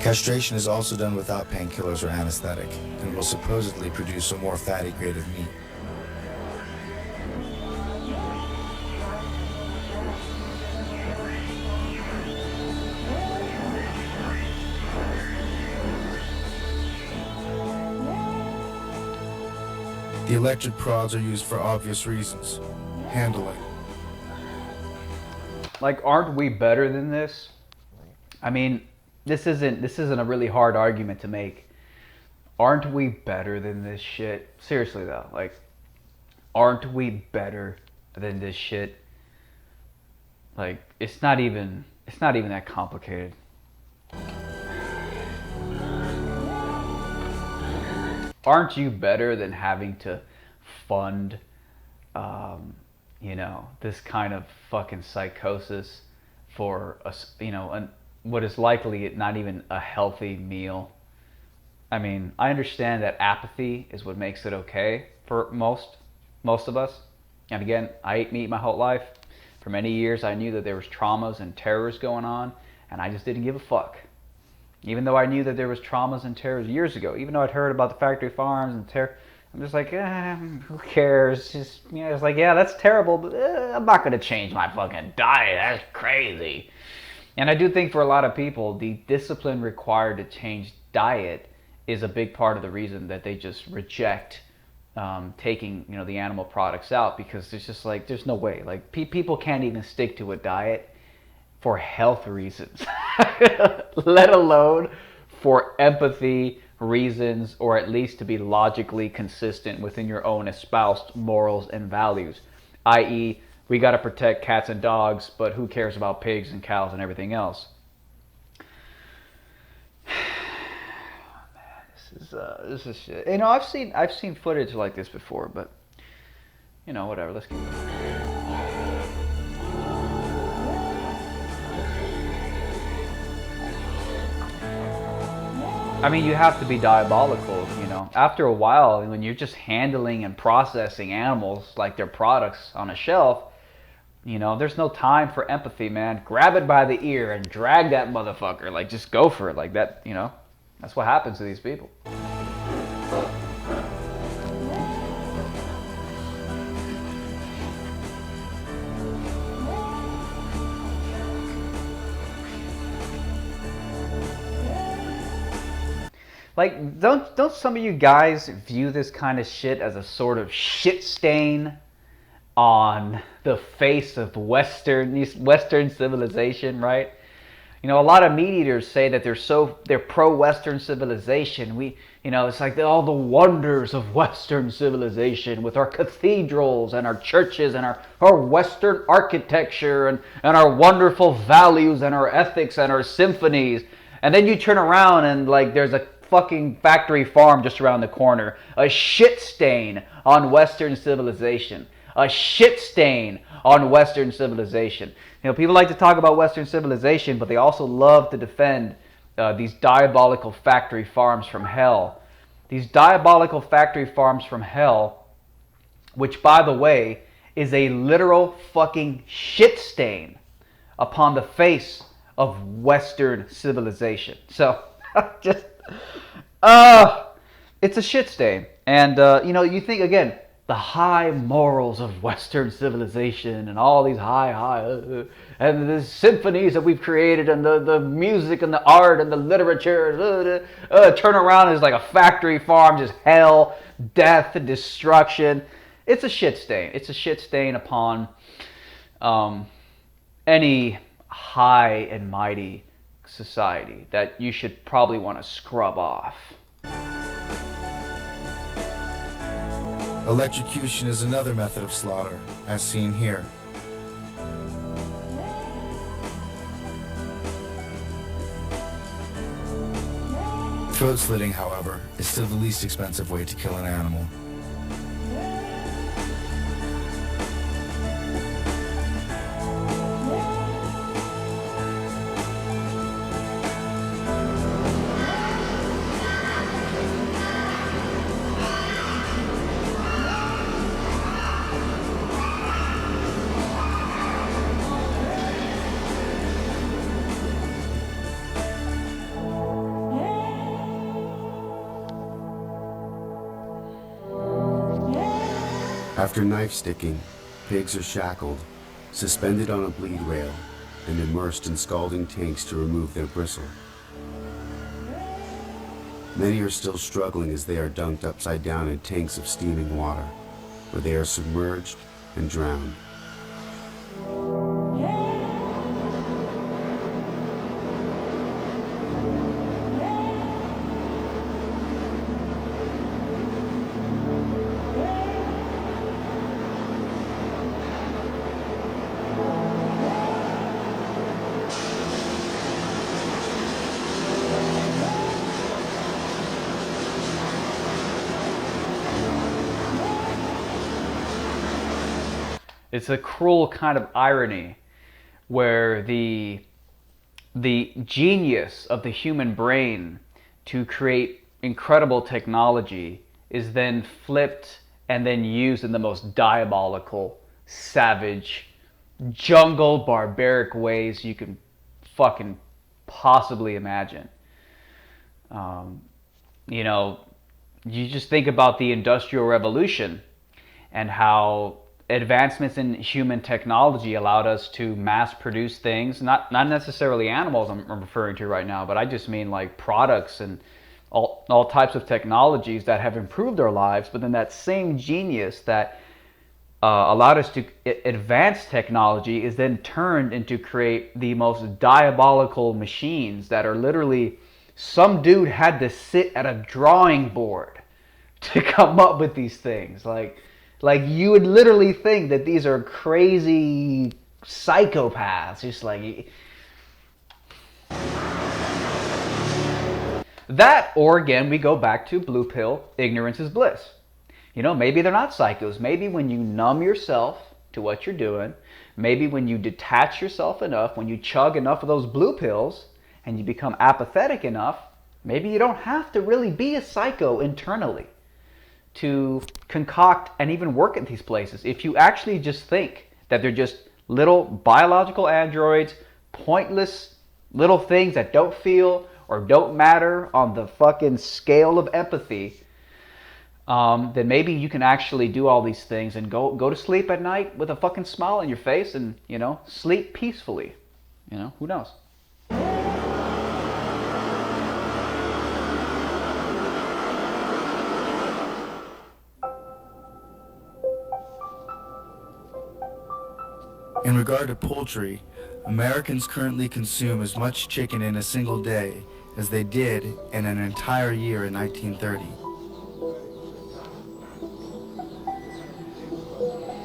Castration is also done without painkillers or anesthetic, and will supposedly produce a more fatty grade of meat. The electric prods are used for obvious reasons. Handling. Like, aren't we better than this? I mean, this isn't a really hard argument to make. Aren't we better than this shit? Seriously though, like, aren't we better than this shit? Like, it's not even that complicated. Aren't you better than having to fund, you know, this kind of fucking psychosis for what is likely not even a healthy meal? I mean, I understand that apathy is what makes it okay for most of us. And again, I ate meat my whole life. For many years, I knew that there was traumas and terrors going on, and I just didn't give a fuck. Even though I knew that there was traumas and terrors years ago, even though I'd heard about the factory farms and terror, I'm just like, who cares? Just, you know, it's like, yeah, that's terrible, but I'm not gonna change my fucking diet. That's crazy. And I do think for a lot of people, the discipline required to change diet is a big part of the reason that they just reject taking, you know, the animal products out, because it's just like, there's no way. Like, people can't even stick to a diet for health reasons, let alone for empathy reasons, or at least to be logically consistent within your own espoused morals and values, i.e., we got to protect cats and dogs, but who cares about pigs and cows and everything else? Man, this is shit. You know, I've seen footage like this before, but you know, whatever. Let's keep going. I mean, you have to be diabolical, you know. After a while, when you're just handling and processing animals like they're products on a shelf, You know, there's no time for empathy, man. Grab it by the ear and drag that motherfucker. Like, just go for it. Like that, you know? That's what happens to these people. Like, don't some of you guys view this kind of shit as a sort of shit stain on the face of Western civilization, right? You know, a lot of meat eaters say that they're pro-Western civilization. It's like all the wonders of Western civilization with our cathedrals and our churches and our Western architecture and our wonderful values and our ethics and our symphonies. And then you turn around and like there's a fucking factory farm just around the corner. A shit stain on Western civilization. A shit stain on Western civilization. You know, people like to talk about Western civilization, but they also love to defend these diabolical factory farms from hell. These diabolical factory farms from hell, which, by the way, is a literal fucking shit stain upon the face of Western civilization. So, just... it's a shit stain. And, you think, again, the high morals of Western civilization and all these and the symphonies that we've created and the music and the art and the literature, turn around as like a factory farm, just hell, death, and destruction. It's a shit stain. It's a shit stain upon any high and mighty society that you should probably want to scrub off. Electrocution is another method of slaughter, as seen here. Throat slitting, however, is still the least expensive way to kill an animal. After knife sticking, pigs are shackled, suspended on a bleed rail, and immersed in scalding tanks to remove their bristle. Many are still struggling as they are dunked upside down in tanks of steaming water, where they are submerged and drowned. It's a cruel kind of irony where the genius of the human brain to create incredible technology is then flipped and then used in the most diabolical, savage, jungle, barbaric ways you can fucking possibly imagine. You just think about the Industrial Revolution and how advancements in human technology allowed us to mass produce things, not necessarily animals I'm referring to right now, but I just mean like products and all types of technologies that have improved our lives. But then that same genius that allowed us to advance technology is then turned into create the most diabolical machines that are literally, some dude had to sit at a drawing board to come up with these things. Like you would literally think that these are crazy psychopaths, just like that. Or again, we go back to blue pill, ignorance is bliss. You know, maybe they're not psychos. Maybe when you numb yourself to what you're doing, maybe when you detach yourself enough, when you chug enough of those blue pills and you become apathetic enough, maybe you don't have to really be a psycho internally to concoct and even work at these places. If you actually just think that they're just Little biological androids, pointless little things that don't feel or don't matter on the fucking scale of empathy, then maybe you can actually do all these things and go to sleep at night with a fucking smile on your face and, you know, sleep peacefully. You know, who knows? In regard to poultry, Americans currently consume as much chicken in a single day as they did in an entire year in 1930.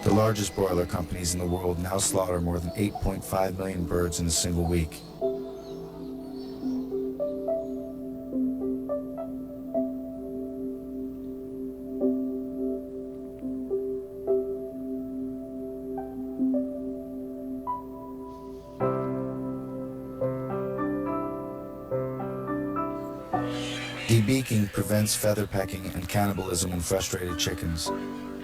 The largest broiler companies in the world now slaughter more than 8.5 million birds in a single week. Debeaking prevents feather pecking and cannibalism in frustrated chickens,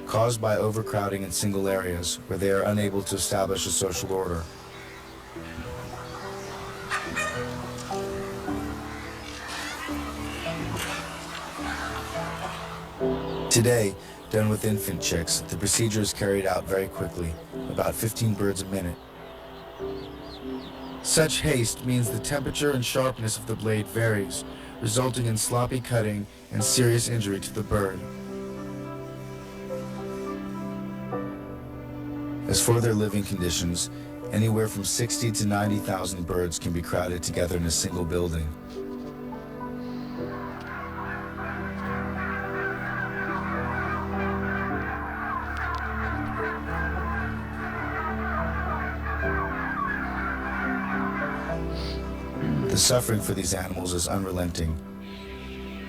caused by overcrowding in single areas where they are unable to establish a social order. Today, done with infant chicks, the procedure is carried out very quickly, about 15 birds a minute. Such haste means the temperature and sharpness of the blade varies, resulting in sloppy cutting and serious injury to the bird. As for their living conditions, anywhere from 60 to 90,000 birds can be crowded together in a single building. The suffering for these animals is unrelenting.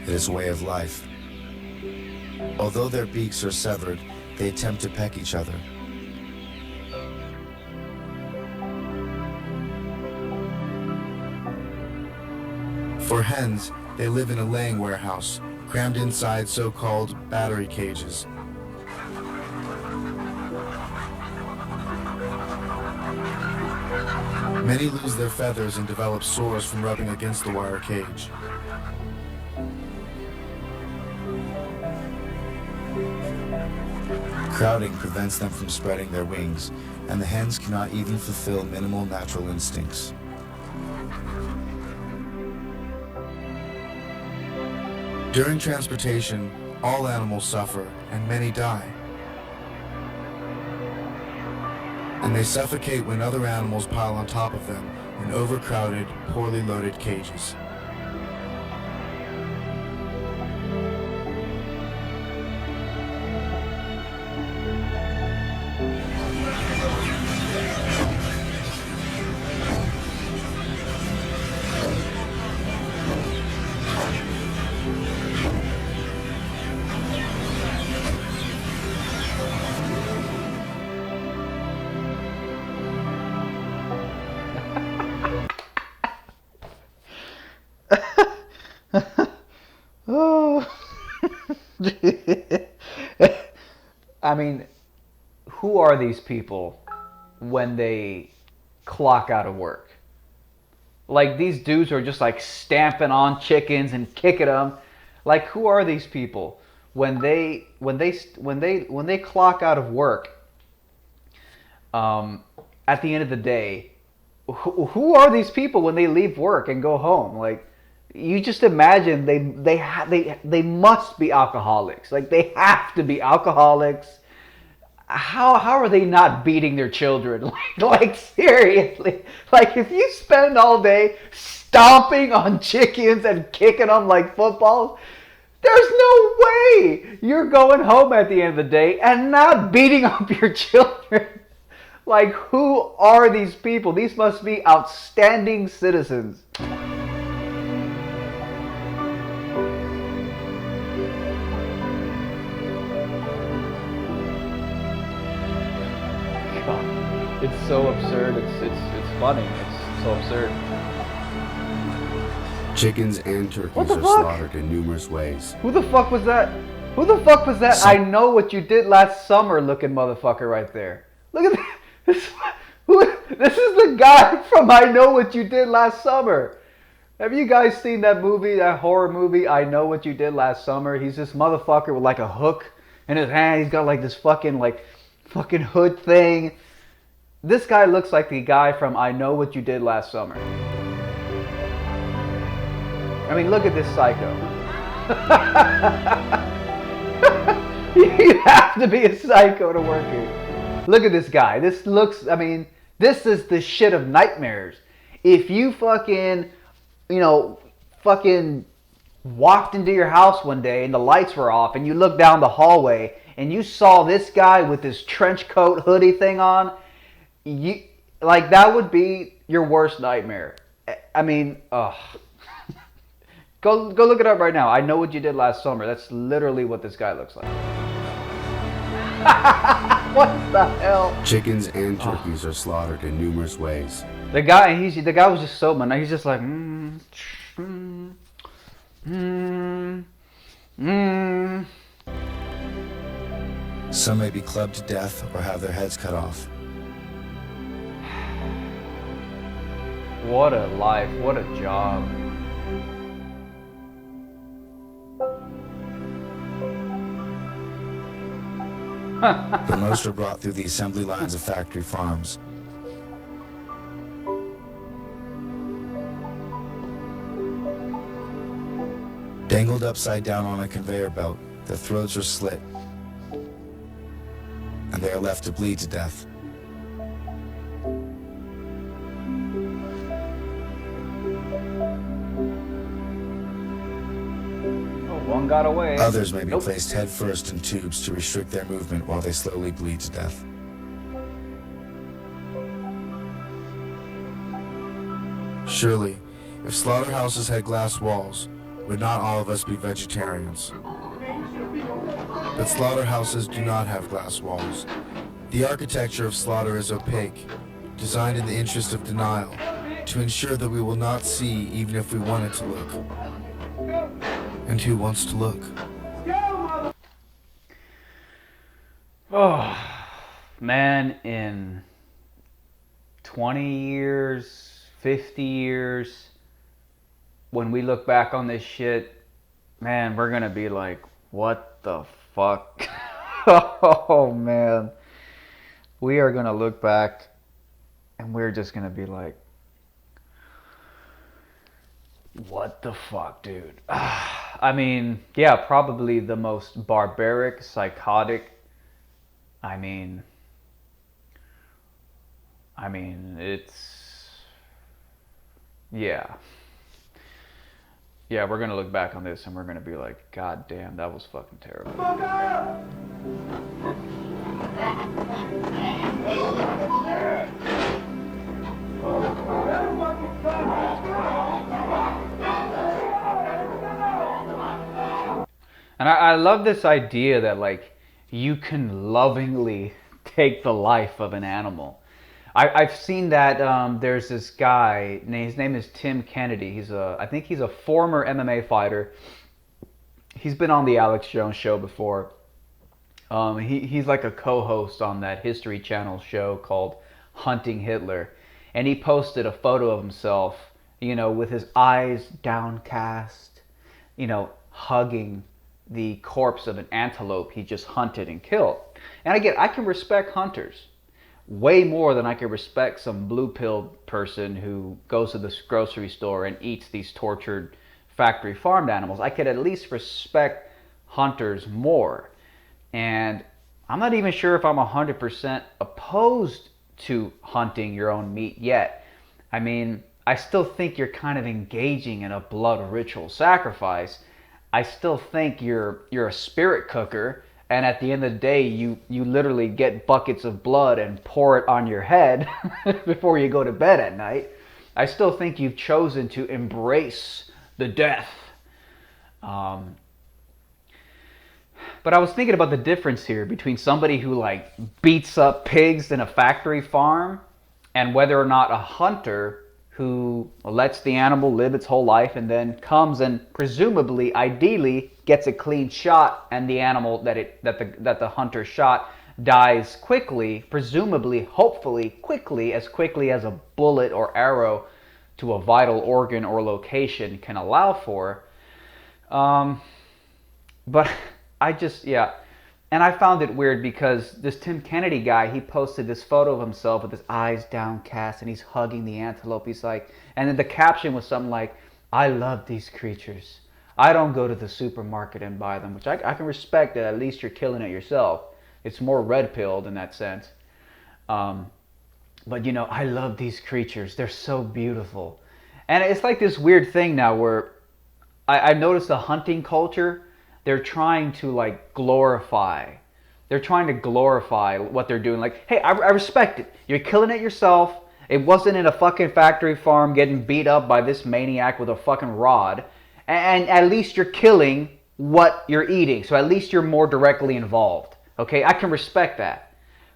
It is a way of life. Although their beaks are severed, they attempt to peck each other. For hens, they live in a laying warehouse, crammed inside so-called battery cages. Many lose their feathers and develop sores from rubbing against the wire cage. Crowding prevents them from spreading their wings, and the hens cannot even fulfill minimal natural instincts. During transportation, all animals suffer, and many die. And they suffocate when other animals pile on top of them in overcrowded, poorly loaded cages. I mean, who are these people when they clock out of work? Like, these dudes are just like stamping on chickens and kicking them. Like, who are these people when they clock out of work? At the end of the day, who are these people when they leave work and go home? Like, you just imagine they must be alcoholics. Like, they have to be alcoholics. How are they not beating their children? Like seriously. Like, if you spend all day stomping on chickens and kicking them like footballs, there's no way you're going home at the end of the day and not beating up your children. Like, who are these people? These must be outstanding citizens. It's so absurd. It's funny. It's so absurd. Chickens and turkeys What the are fuck? slaughtered in numerous ways. Who the fuck was that? Who the fuck was that? I know what you did last summer looking motherfucker right there. Look at this. This is the guy from I Know What You Did Last Summer. Have you guys seen that movie, that horror movie, I Know What You Did Last Summer? He's this motherfucker with like a hook in his hand. He's got like this fucking hood thing. This guy looks like the guy from I Know What You Did Last Summer. I mean, look at this psycho. You have to be a psycho to work here. Look at this guy. This looks, I mean, this is the shit of nightmares. If you fucking walked into your house one day and the lights were off and you looked down the hallway and you saw this guy with this trench coat hoodie thing on, that would be your worst nightmare. I mean, ugh. Go look it up right now. I Know What You Did Last Summer. That's literally what this guy looks like. What the hell? Chickens and turkeys are slaughtered in numerous ways. The guy was just so maniacal. He's just like, Some may be clubbed to death or have their heads cut off. What a life, what a job. But most are brought through the assembly lines of factory farms. Dangled upside down on a conveyor belt, their throats are slit, and they are left to bleed to death. One got away. Others may be placed headfirst in tubes to restrict their movement while they slowly bleed to death. Surely, if slaughterhouses had glass walls, would not all of us be vegetarians? But slaughterhouses do not have glass walls. The architecture of slaughter is opaque, designed in the interest of denial, to ensure that we will not see even if we wanted to look. And who wants to look? Oh, man, in 20 years, 50 years, when we look back on this shit, man, we're gonna be like, what the fuck? Oh, man. We are gonna look back and we're just gonna be like, what the fuck, dude? I mean, yeah, probably the most barbaric, psychotic. I mean, it's, yeah. Yeah, we're gonna look back on this and we're gonna be like, God damn, that was fucking terrible. And I love this idea that, like, you can lovingly take the life of an animal. I've seen that there's this guy, his name is Tim Kennedy. I think he's a former MMA fighter. He's been on the Alex Jones show before. He's like a co-host on that History Channel show called Hunting Hitler. And he posted a photo of himself, with his eyes downcast, hugging the corpse of an antelope he just hunted and killed. And again, I can respect hunters way more than I can respect some blue-pilled person who goes to this grocery store and eats these tortured factory farmed animals. I could at least respect hunters more. And I'm not even sure if I'm 100% opposed to hunting your own meat yet. I mean, I still think you're kind of engaging in a blood ritual sacrifice. I still think you're a spirit cooker, and at the end of the day, you literally get buckets of blood and pour it on your head before you go to bed at night. I still think you've chosen to embrace the death. But I was thinking about the difference here between somebody who like beats up pigs in a factory farm and whether or not a hunter who lets the animal live its whole life and then comes and presumably, ideally, gets a clean shot, and the animal that the hunter shot dies quickly, presumably, hopefully, quickly as a bullet or arrow to a vital organ or location can allow for. But I just, yeah. And I found it weird because this Tim Kennedy guy, he posted this photo of himself with his eyes downcast and he's hugging the antelope. He's like, and then the caption was something like, I love these creatures. I don't go to the supermarket and buy them, which I can respect that at least you're killing it yourself. It's more red-pilled in that sense. But, you know, I love these creatures. They're so beautiful. And it's like this weird thing now where I've noticed the hunting culture, they're trying to like glorify. They're trying to glorify what they're doing. Like, hey, I respect it. You're killing it yourself. It wasn't in a fucking factory farm getting beat up by this maniac with a fucking rod. And at least you're killing what you're eating. So at least you're more directly involved. Okay, I can respect that.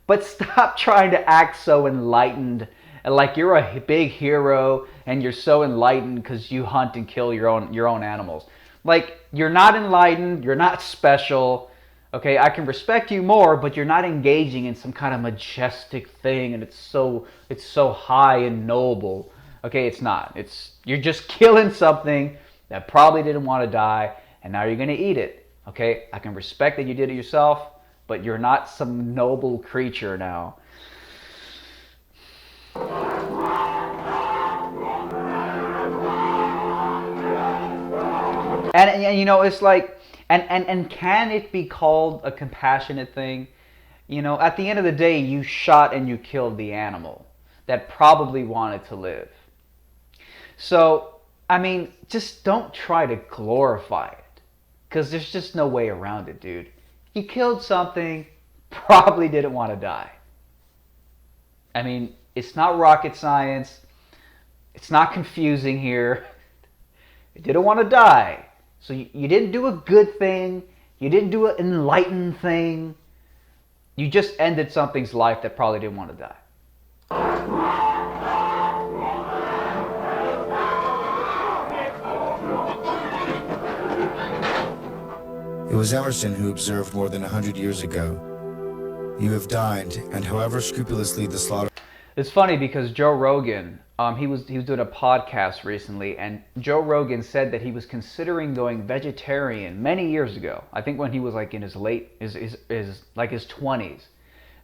But stop trying to act so enlightened. Like you're a big hero and you're so enlightened because you hunt and kill your own animals. Like, you're not enlightened, you're not special, okay? I can respect you more, but you're not engaging in some kind of majestic thing, and it's so high and noble. Okay, it's not. You're just killing something that probably didn't want to die, and now you're going to eat it, okay? I can respect that you did it yourself, but you're not some noble creature now. And you know, it's like, and can it be called a compassionate thing? You know, at the end of the day, you shot and you killed the animal that probably wanted to live. So, I mean, just don't try to glorify it, because there's just no way around it, dude. You killed something, probably didn't want to die. I mean, it's not rocket science. It's not confusing here. It didn't want to die. So you didn't do a good thing. You didn't do an enlightened thing. You just ended something's life that probably didn't want to die. It was Emerson who observed more than 100 years ago, "You have dined, and however scrupulously the slaughter..." It's funny because Joe Rogan, he was doing a podcast recently, and Joe Rogan said that he was considering going vegetarian many years ago. I think when he was like in his his 20s.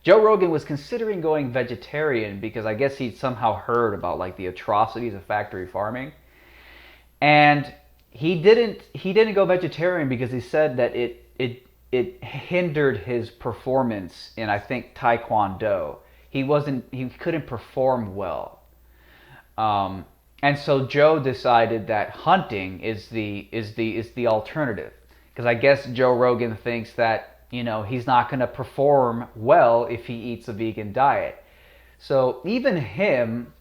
Joe Rogan was considering going vegetarian because I guess he'd somehow heard about like the atrocities of factory farming. And he didn't go vegetarian because he said that it hindered his performance in, I think, Taekwondo. He couldn't perform well. And so Joe decided that hunting is the alternative. Because I guess Joe Rogan thinks that, you know, he's not going to perform well if he eats a vegan diet. So even him,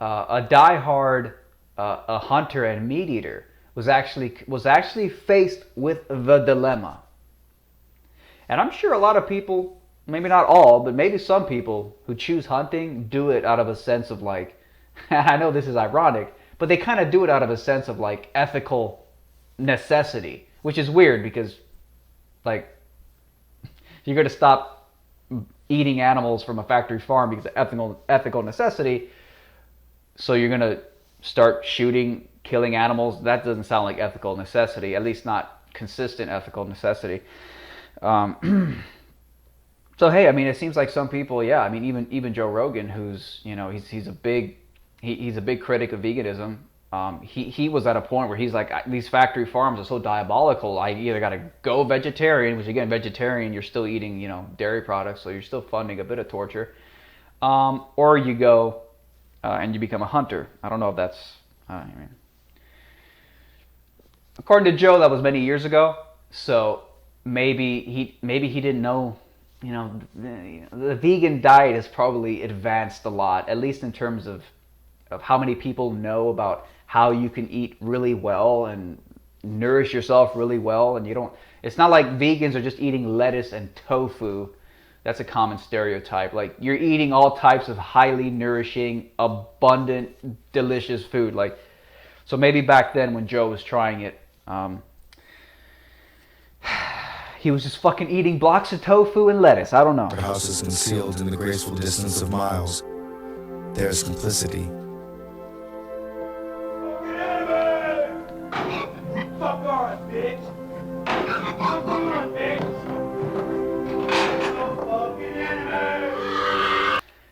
a diehard a hunter and meat eater, was actually faced with the dilemma. And I'm sure a lot of people, maybe not all, but maybe some people who choose hunting do it out of a sense of like, I know this is ironic, but they kind of do it out of a sense of like ethical necessity, which is weird because like you're going to stop eating animals from a factory farm because of ethical necessity, so you're going to start killing animals. That doesn't sound like ethical necessity, at least not consistent ethical necessity. So hey, I mean, it seems like some people, yeah. I mean, even Joe Rogan, who's, you know, he's a big critic of veganism. He was at a point where he's like, these factory farms are so diabolical. I either got to go vegetarian, which again, vegetarian, you're still eating, you know, dairy products, so you're still funding a bit of torture, or you go and you become a hunter. I don't know if that's. I mean, according to Joe, that was many years ago. So maybe he didn't know. You know, the vegan diet has probably advanced a lot, at least in terms of how many people know about how you can eat really well and nourish yourself really well. And you don't, it's not like vegans are just eating lettuce and tofu. That's a common stereotype. Like, you're eating all types of highly nourishing, abundant, delicious food. Like, so maybe back then when Joe was trying it, he was just fucking eating blocks of tofu and lettuce. I don't know. Our house is concealed in the graceful distance of miles. There is complicity.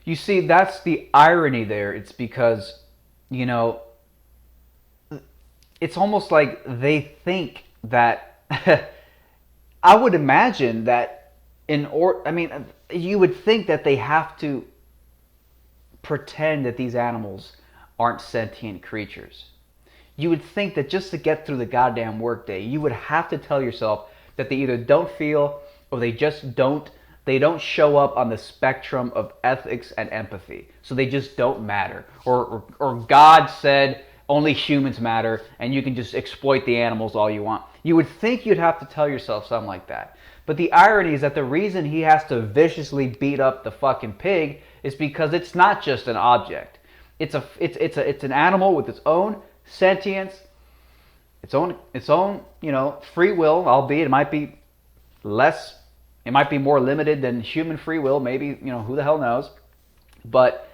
You see, that's the irony there. It's because, you know, it's almost like they think that I would imagine that you would think that they have to pretend that these animals aren't sentient creatures. You would think that just to get through the goddamn workday, you would have to tell yourself that they either don't feel or they don't show up on the spectrum of ethics and empathy. So they just don't matter. Or God said only humans matter and you can just exploit the animals all you want. You would think you'd have to tell yourself something like that. But the irony is that the reason he has to viciously beat up the fucking pig is because it's not just an object. It's an animal with its own sentience, its own free will, albeit it might be more limited than human free will, maybe, who the hell knows. But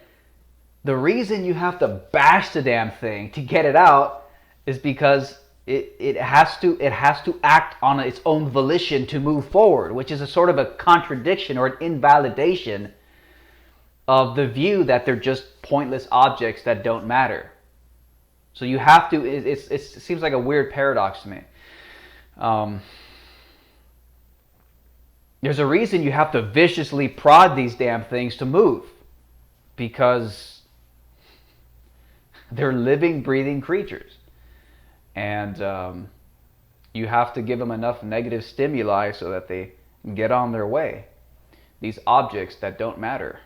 the reason you have to bash the damn thing to get it out is because it has to act on its own volition to move forward, which is a sort of a contradiction or an invalidation of the view that they're just pointless objects that don't matter. So you have to, it seems like a weird paradox to me. There's a reason you have to viciously prod these damn things to move. Because they're living, breathing creatures. And you have to give them enough negative stimuli so that they get on their way. These objects that don't matter.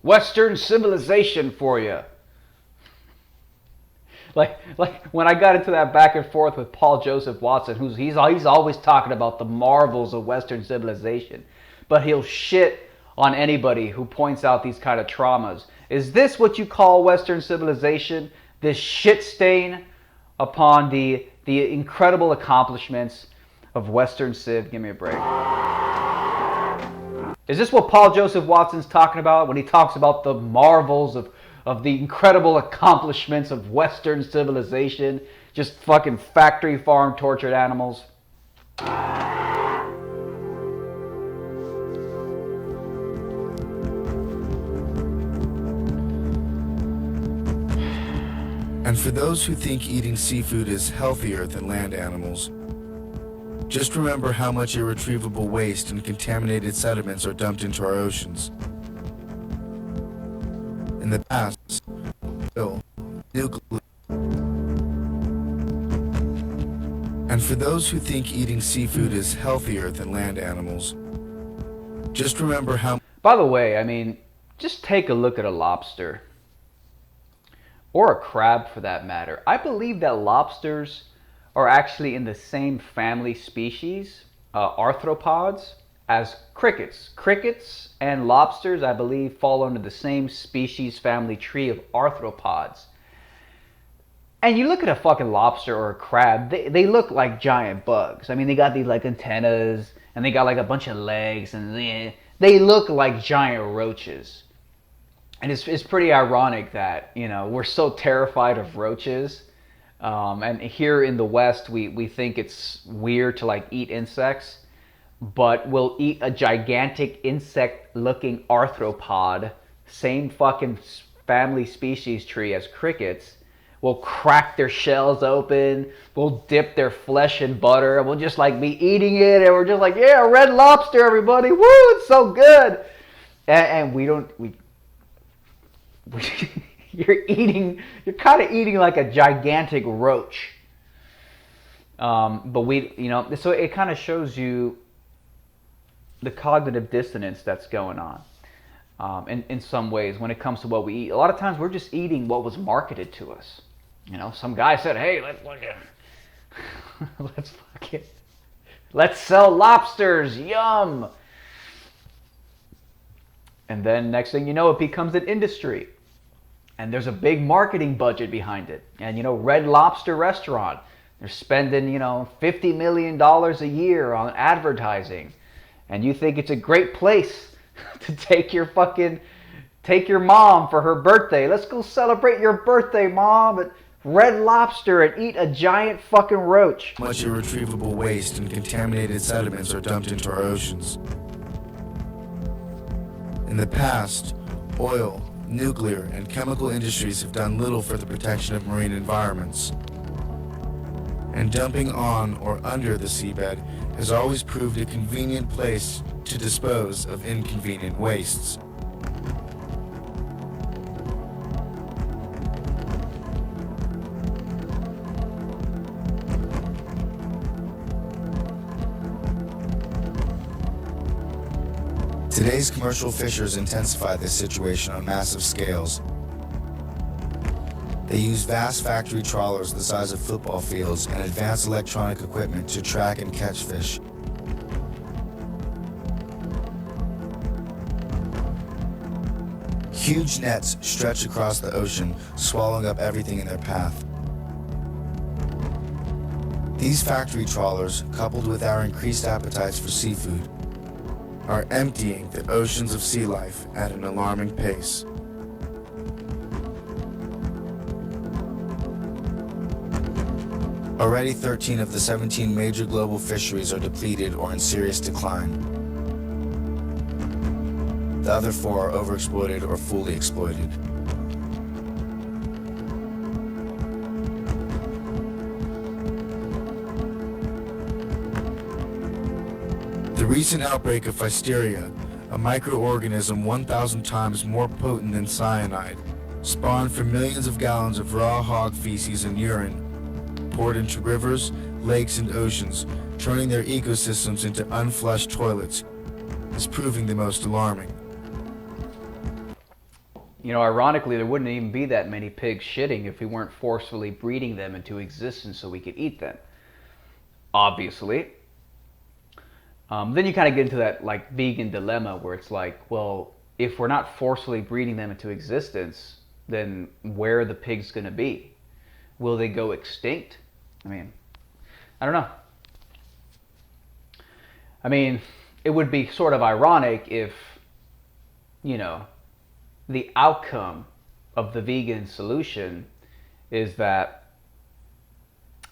Western civilization for you. Like when I got into that back and forth with Paul Joseph Watson, he's always talking about the marvels of Western civilization, but he'll shit on anybody who points out these kind of traumas. Is this what you call Western civilization? This shit stain upon the incredible accomplishments of Western civ? Give me a break. Is this what Paul Joseph Watson's talking about when he talks about the marvels of the incredible accomplishments of Western civilization? Just fucking factory farm tortured animals. And for those who think eating seafood is healthier than land animals, just remember how much irretrievable waste and contaminated sediments are dumped into our oceans. In the past, oil, nuclear. And for those who think eating seafood is healthier than land animals, just remember how... By the way, just take a look at a lobster. Or a crab for that matter. I believe that lobsters are actually in the same family species, arthropods, as crickets. Crickets and lobsters, I believe, fall under the same species family tree of arthropods. And you look at a fucking lobster or a crab, they look like giant bugs. They got these like antennas, and they got like a bunch of legs, and they look like giant roaches. And it's pretty ironic that, we're so terrified of roaches. And here in the West, we think it's weird to like eat insects, but we'll eat a gigantic insect-looking arthropod, same fucking family species tree as crickets. We'll crack their shells open, we'll dip their flesh in butter, and we'll just like be eating it, and we're just like, yeah, red lobster, everybody, woo, it's so good. And you're kind of eating like a gigantic roach. But so it kind of shows you the cognitive dissonance that's going on in some ways when it comes to what we eat. A lot of times we're just eating what was marketed to us. You know, some guy said, "Hey, let's sell lobsters, yum." And then next thing you know, it becomes an industry. And there's a big marketing budget behind it. And, you know, Red Lobster restaurant, they're spending, you know, $50 million a year on advertising. And you think it's a great place to take your mom for her birthday. Let's go celebrate your birthday, Mom, at Red Lobster and eat a giant fucking roach. Much irretrievable waste and contaminated sediments are dumped into our oceans. In the past, oil, nuclear, and chemical industries have done little for the protection of marine environments. And dumping on or under the seabed has always proved a convenient place to dispose of inconvenient wastes. Today's commercial fishers intensify this situation on massive scales. They use vast factory trawlers the size of football fields and advanced electronic equipment to track and catch fish. Huge nets stretch across the ocean, swallowing up everything in their path. These factory trawlers, coupled with our increased appetites for seafood, are emptying the oceans of sea life at an alarming pace. Already 13 of the 17 major global fisheries are depleted or in serious decline. The other 4 are overexploited or fully exploited. The recent outbreak of Physteria, a microorganism 1,000 times more potent than cyanide, spawned from millions of gallons of raw hog feces and urine poured into rivers, lakes, and oceans, turning their ecosystems into unflushed toilets, is proving the most alarming. You know, ironically, there wouldn't even be that many pigs shitting if we weren't forcefully breeding them into existence so we could eat them. Obviously. Then you kind of get into that like vegan dilemma where it's like, well, if we're not forcefully breeding them into existence, then where are the pigs going to be? Will they go extinct? I mean, I don't know. I mean, it would be sort of ironic if, you know, the outcome of the vegan solution is that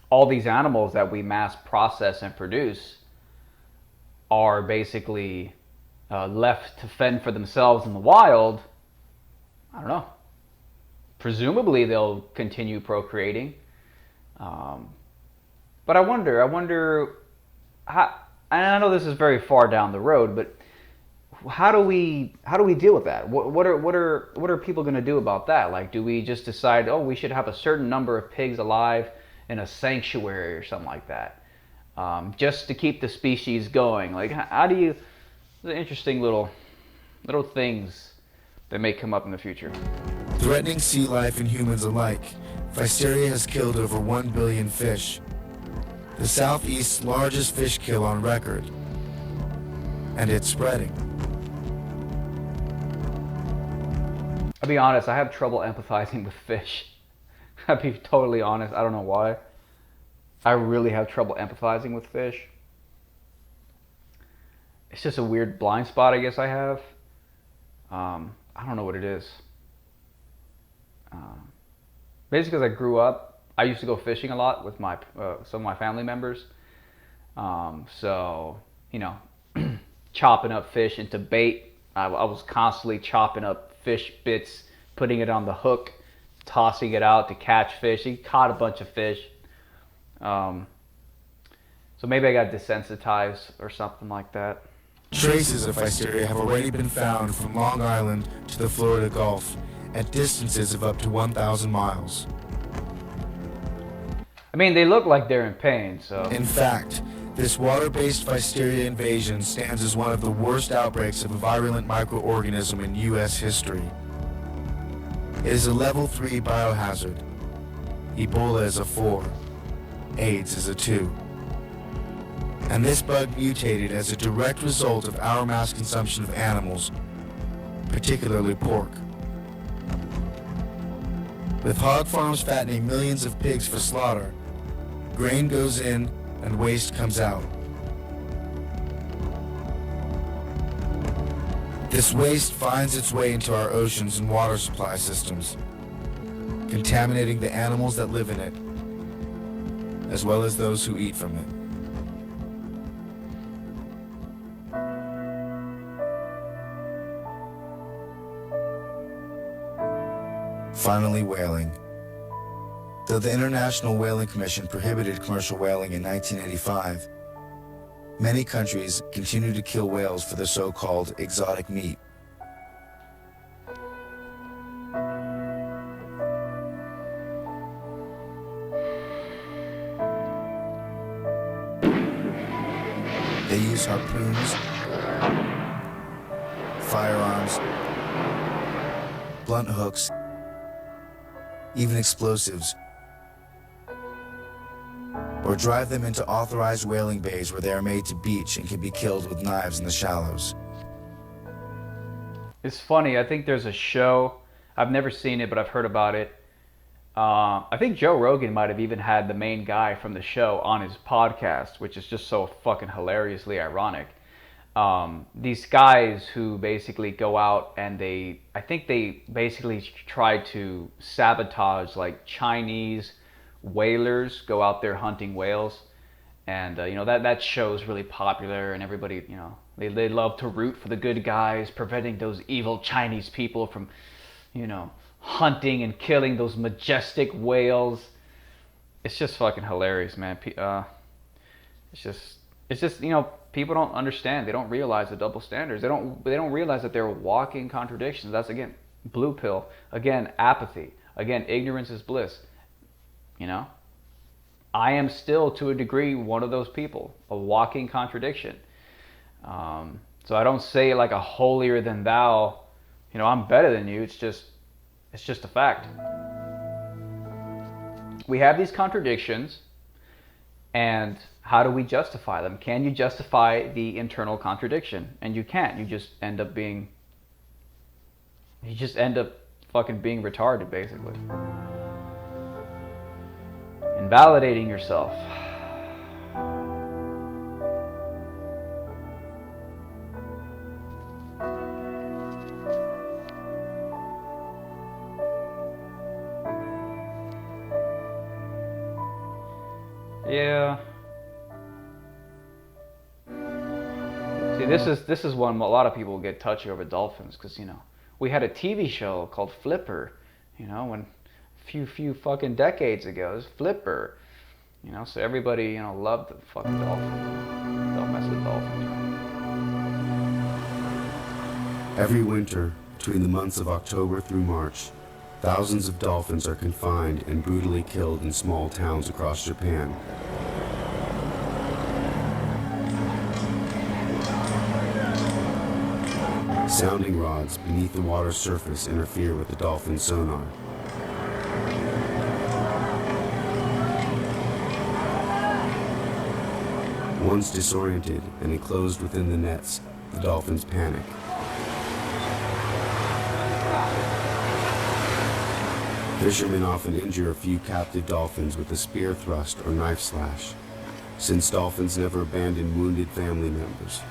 all these animals that we mass process and produce are basically left to fend for themselves in the wild. I don't know. Presumably they'll continue procreating. But I wonder how, and I know this is very far down the road, but how do we deal with that? What are people going to do about that? Like, do we just decide, oh, we should have a certain number of pigs alive in a sanctuary or something like that, just to keep the species going? Like, how do you? The interesting little things that may come up in the future. Threatening sea life and humans alike, Physteria has killed over 1 billion fish, the Southeast's largest fish kill on record, and it's spreading. I'll be honest, I have trouble empathizing with fish. I'll be totally honest, I don't know why. I really have trouble empathizing with fish. It's just a weird blind spot I guess I have. I don't know what it is. Basically, because I grew up, I used to go fishing a lot with my some of my family members. So, you know, chopping up fish into bait. I was constantly chopping up fish bits, putting it on the hook, tossing it out to catch fish. He caught a bunch of fish. So maybe I got desensitized or something like that. Traces of Physteria have already been found from Long Island to the Florida Gulf at distances of up to 1,000 miles. I mean, they look like they're in pain, so... In fact, This water-based Pfiesteria invasion stands as one of the worst outbreaks of a virulent microorganism in U.S. history. It is a level 3 biohazard. Ebola is a 4. AIDS is a 2. And this bug mutated as a direct result of our mass consumption of animals, particularly pork. With hog farms fattening millions of pigs for slaughter, grain goes in and waste comes out. This waste finds its way into our oceans and water supply systems, contaminating the animals that live in it, as well as those who eat from it. Finally, whaling. Though the International Whaling Commission prohibited commercial whaling in 1985, many countries continue to kill whales for their so-called exotic meat. They use harpoons, firearms, blunt hooks, even explosives, or drive them into authorized whaling bays where they are made to beach and can be killed with knives in the shallows. It's funny, I think there's a show, I've never seen it, but I've heard about it. I think Joe Rogan might have even had the main guy from the show on his podcast, which is just so fucking hilariously ironic. These guys who basically go out and I think they basically try to sabotage like Chinese whalers go out there hunting whales, and that show is really popular, and everybody they love to root for the good guys preventing those evil Chinese people from hunting and killing those majestic whales. It's just fucking hilarious, man. It's just people don't understand. They don't realize the double standards. They don't realize that they're walking contradictions. That's again blue pill, again apathy, again ignorance is bliss. I am still, to a degree, one of those people, a walking contradiction. So I don't say like a holier than thou, I'm better than you. It's just a fact. We have these contradictions, and how do we justify them? Can you justify the internal contradiction? And you can't. You just end up fucking being retarded, basically. Invalidating yourself. Yeah. See, this is one a lot of people get touchy over dolphins, because we had a TV show called Flipper, when few fucking decades ago. It was Flipper, so everybody loved the fucking dolphins. Don't mess with dolphins. Every winter, between the months of October through March, thousands of dolphins are confined and brutally killed in small towns across Japan. Sounding rods beneath the water's surface interfere with the dolphin sonar. Once disoriented and enclosed within the nets, the dolphins panic. Fishermen often injure a few captive dolphins with a spear thrust or knife slash, since dolphins never abandon wounded family members.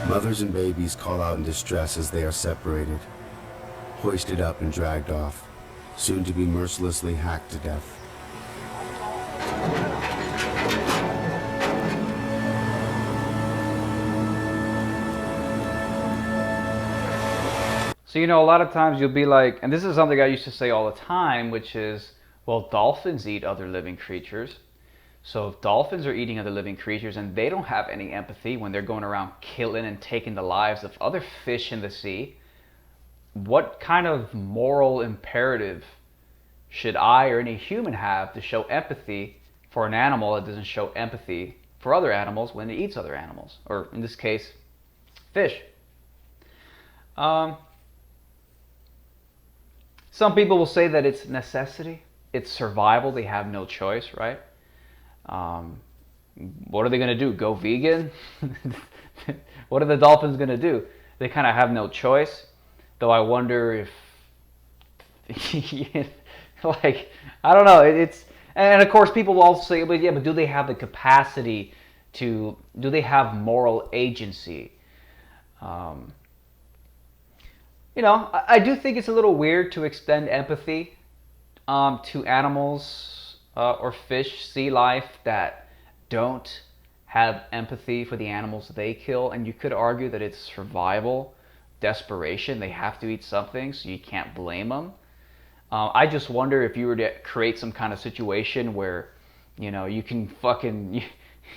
Mothers and babies call out in distress as they are separated, hoisted up and dragged off, soon to be mercilessly hacked to death. So, a lot of times you'll be like, and this is something I used to say all the time, which is, well, dolphins eat other living creatures. So if dolphins are eating other living creatures and they don't have any empathy when they're going around killing and taking the lives of other fish in the sea, what kind of moral imperative should I or any human have to show empathy for an animal that doesn't show empathy for other animals when it eats other animals, or in this case, fish? Some people will say that it's necessity, it's survival, they have no choice, right? What are they going to do? Go vegan? What are the dolphins going to do? They kind of have no choice. Though I wonder if, like, I don't know. And of course people will also say, but yeah, but do they have the capacity to? Do they have moral agency? I do think it's a little weird to extend empathy to animals or fish, sea life that don't have empathy for the animals they kill. And you could argue that it's survival, desperation. They have to eat something, so you can't blame them. I just wonder if you were to create some kind of situation where, you can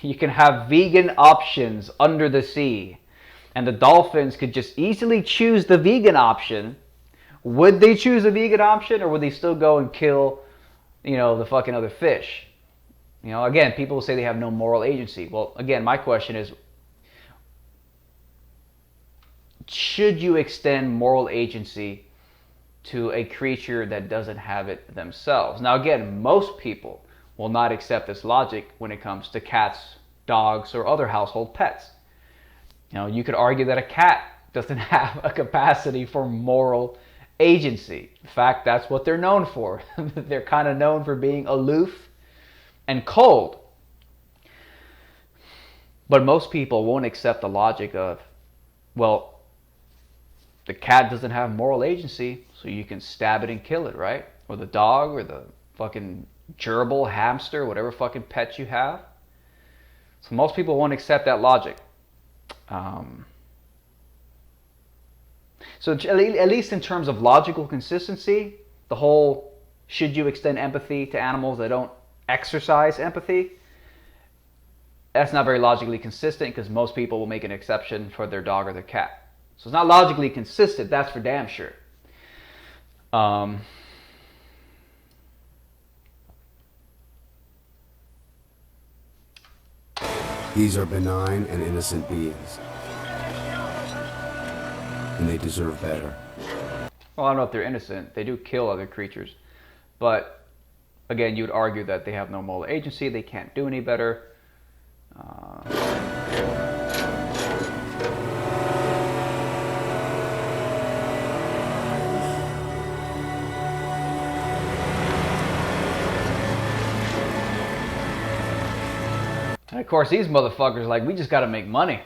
you can have vegan options under the sea, and the dolphins could just easily choose the vegan option. Would they choose the vegan option, or would they still go and kill, the fucking other fish? Again, people will say they have no moral agency. Well, again, my question is, should you extend moral agency to a creature that doesn't have it themselves? Now, again, most people will not accept this logic when it comes to cats, dogs, or other household pets. You could argue that a cat doesn't have a capacity for moral agency. In fact, that's what they're known for. They're kind of known for being aloof and cold. But most people won't accept the logic of, well, the cat doesn't have moral agency, so you can stab it and kill it, right? Or the dog, or the fucking gerbil, hamster, whatever fucking pet you have. So most people won't accept that logic. So at least in terms of logical consistency, the whole should you extend empathy to animals that don't exercise empathy, that's not very logically consistent, because most people will make an exception for their dog or their cat. So it's not logically consistent, that's for damn sure. These are benign and innocent beings, and they deserve better. Well, I don't know if they're innocent. They do kill other creatures. But, again, you would argue that they have no moral agency, they can't do any better. And of course, these motherfuckers, like, we just got to make money.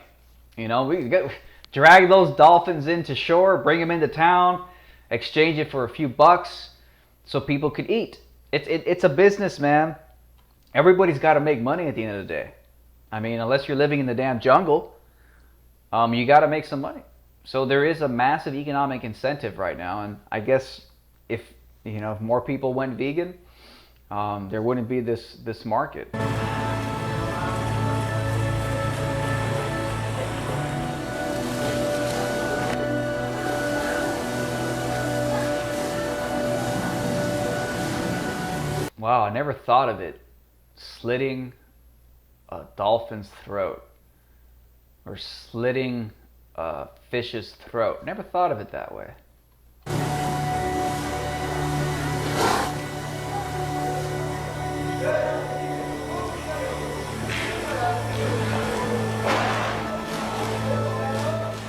We got drag those dolphins into shore, bring them into town, exchange it for a few bucks so people could eat. It's a business, man. Everybody's got to make money at the end of the day. I mean, unless you're living in the damn jungle, you got to make some money. So there is a massive economic incentive right now, and I guess if more people went vegan, there wouldn't be this market. Wow, I never thought of it. Slitting a dolphin's throat. Or slitting a fish's throat. Never thought of it that way.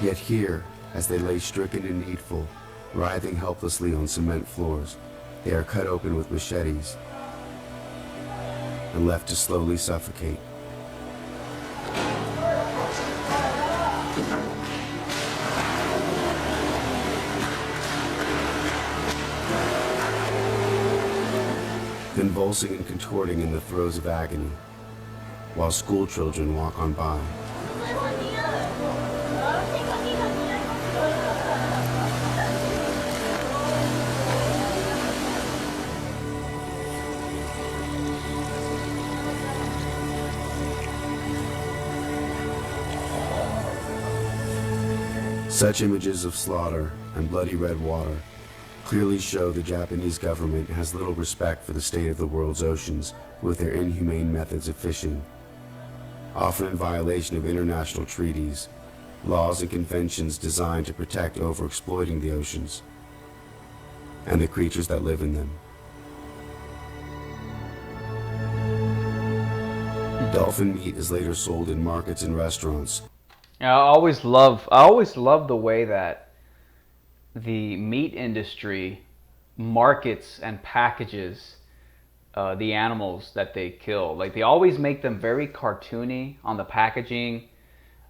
Yet here, as they lay stricken and needful, writhing helplessly on cement floors, they are cut open with machetes and left to slowly suffocate. Convulsing and contorting in the throes of agony, while school children walk on by. Such images of slaughter and bloody red water clearly show the Japanese government has little respect for the state of the world's oceans with their inhumane methods of fishing, often in violation of international treaties, laws and conventions designed to protect overexploiting the oceans and the creatures that live in them. Dolphin meat is later sold in markets and restaurants. I always love the way that the meat industry markets and packages the animals that they kill. Like, they always make them very cartoony on the packaging.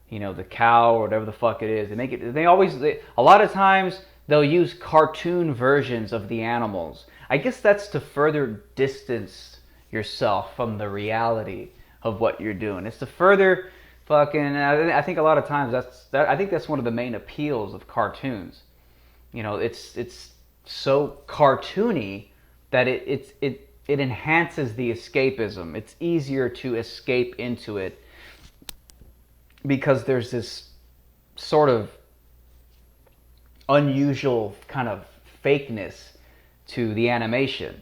You know, the cow or whatever the fuck it is. A lot of times they'll use cartoon versions of the animals. I guess that's to further distance yourself from the reality of what you're doing. It's to further fucking. I think a lot of times I think that's one of the main appeals of cartoons. You know, it's so cartoony that it enhances the escapism. It's easier to escape into it because there's this sort of unusual kind of fakeness to the animation.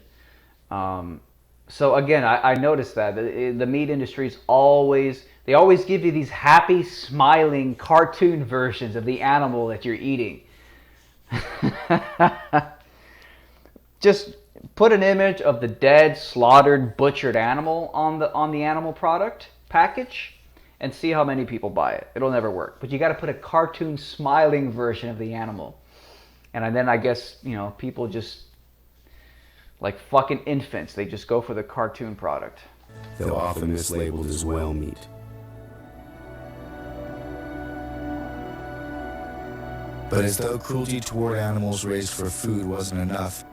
So again, I noticed that the meat industry's always give you these happy, smiling cartoon versions of the animal that you're eating. Just put an image of the dead, slaughtered, butchered animal on the animal product package and see how many people buy it. It'll never work. But you got to put a cartoon, smiling version of the animal. And then I guess, you know, people just, like fucking infants, they just go for the cartoon product. Though often mislabeled as whale meat. But as though cruelty toward animals raised for food wasn't enough,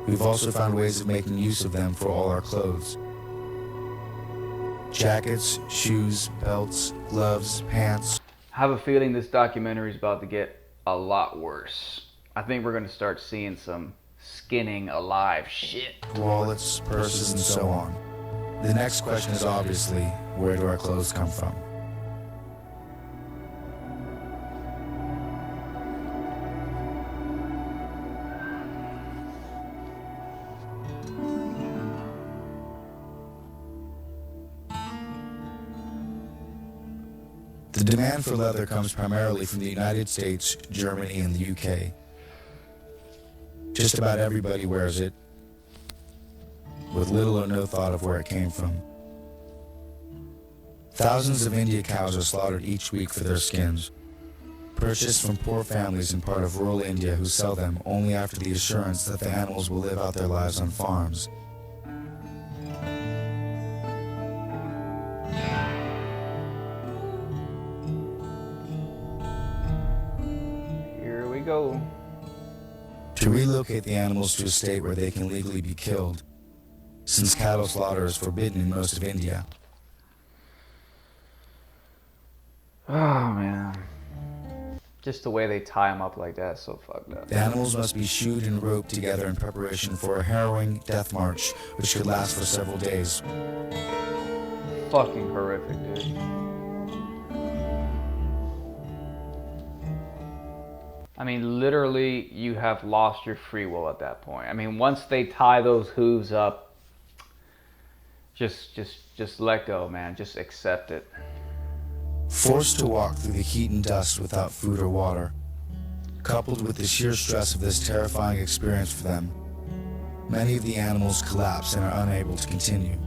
we've also found ways of making use of them for all our clothes. Jackets, shoes, belts, gloves, pants. I have a feeling this documentary is about to get a lot worse. I think we're going to start seeing some skinning alive shit. Wallets, purses, and so on. The next question is obviously, where do our clothes come from? The demand for leather comes primarily from the United States, Germany, and the UK. Just about everybody wears it, with little or no thought of where it came from. Thousands of India cows are slaughtered each week for their skins, purchased from poor families in part of rural India who sell them only after the assurance that the animals will live out their lives on farms. Here we go. To relocate the animals to a state where they can legally be killed, since cattle slaughter is forbidden in most of India. Oh man. Just the way they tie them up like that is so fucked up. The animals must be shoed and roped together in preparation for a harrowing death march, which could last for several days. Fucking horrific, dude. I mean, literally, you have lost your free will at that point. I mean, once they tie those hooves up, just let go, man. Just accept it. Forced to walk through the heat and dust without food or water, coupled with the sheer stress of this terrifying experience for them, many of the animals collapse and are unable to continue.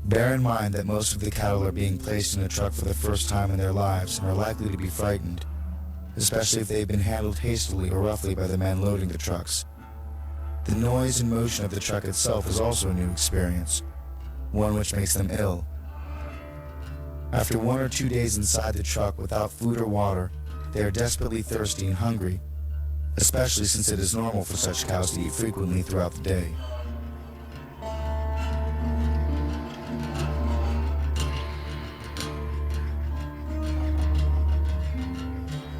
Bear in mind that most of the cattle are being placed in a truck for the first time in their lives and are likely to be frightened, especially if they've been handled hastily or roughly by the men loading the trucks. The noise and motion of the truck itself is also a new experience, one which makes them ill. After 1 or 2 days inside the truck without food or water, they are desperately thirsty and hungry, especially since it is normal for such cows to eat frequently throughout the day.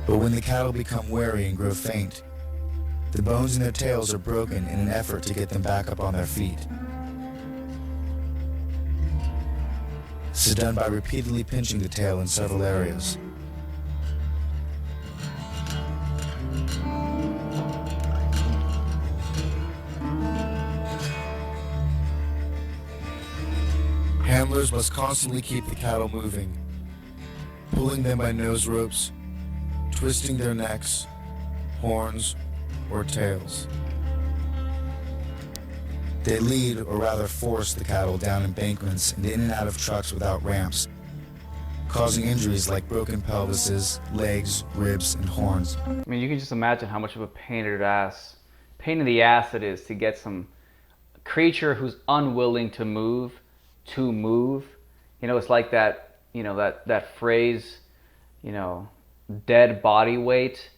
But when the cattle become wary and grow faint, the bones in their tails are broken in an effort to get them back up on their feet. This is done by repeatedly pinching the tail in several areas. Handlers must constantly keep the cattle moving, pulling them by nose ropes, twisting their necks, horns, or tails. They lead, or rather force, the cattle down embankments and in and out of trucks without ramps, causing injuries like broken pelvises, legs, ribs, and horns. I mean, you can just imagine how much of a pain in the ass it is to get some creature who's unwilling to move. You know, it's like that, you know, that phrase, you know, dead body weight.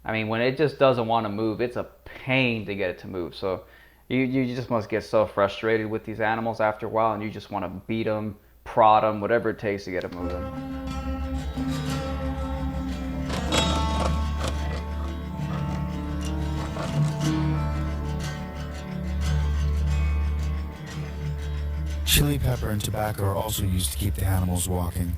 I mean, when it just doesn't want to move, it's a pain to get it to move. So you just must get so frustrated with these animals after a while, and you just want to beat them, prod them, whatever it takes to get them moving. Chili pepper and tobacco are also used to keep the animals walking.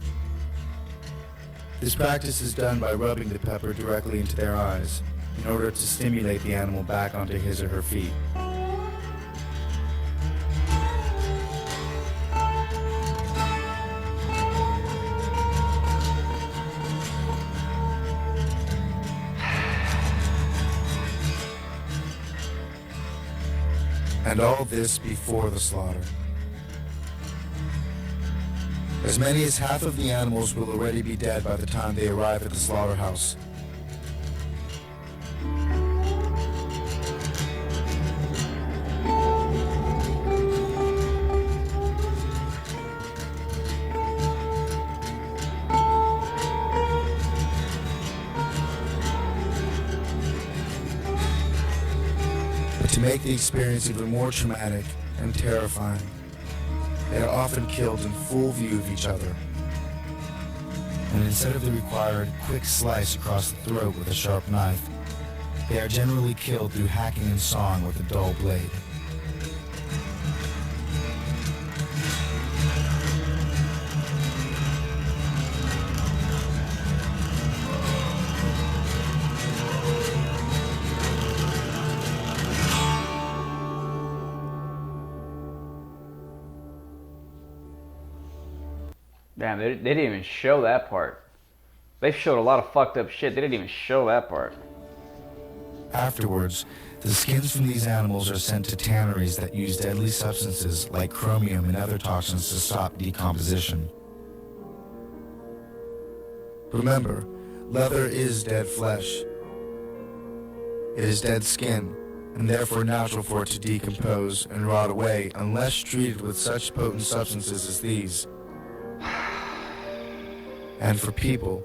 This practice is done by rubbing the pepper directly into their eyes in order to stimulate the animal back onto his or her feet. And all this before the slaughter. As many as half of the animals will already be dead by the time they arrive at the slaughterhouse. But to make the experience even more traumatic and terrifying, they are often killed in full view of each other. And instead of the required quick slice across the throat with a sharp knife, they are generally killed through hacking and sawing with a dull blade. Damn, they didn't even show that part. They showed a lot of fucked up shit. They didn't even show that part. Afterwards, the skins from these animals are sent to tanneries that use deadly substances like chromium and other toxins to stop decomposition. Remember, leather is dead flesh. It is dead skin, and therefore natural for it to decompose and rot away unless treated with such potent substances as these. And for people,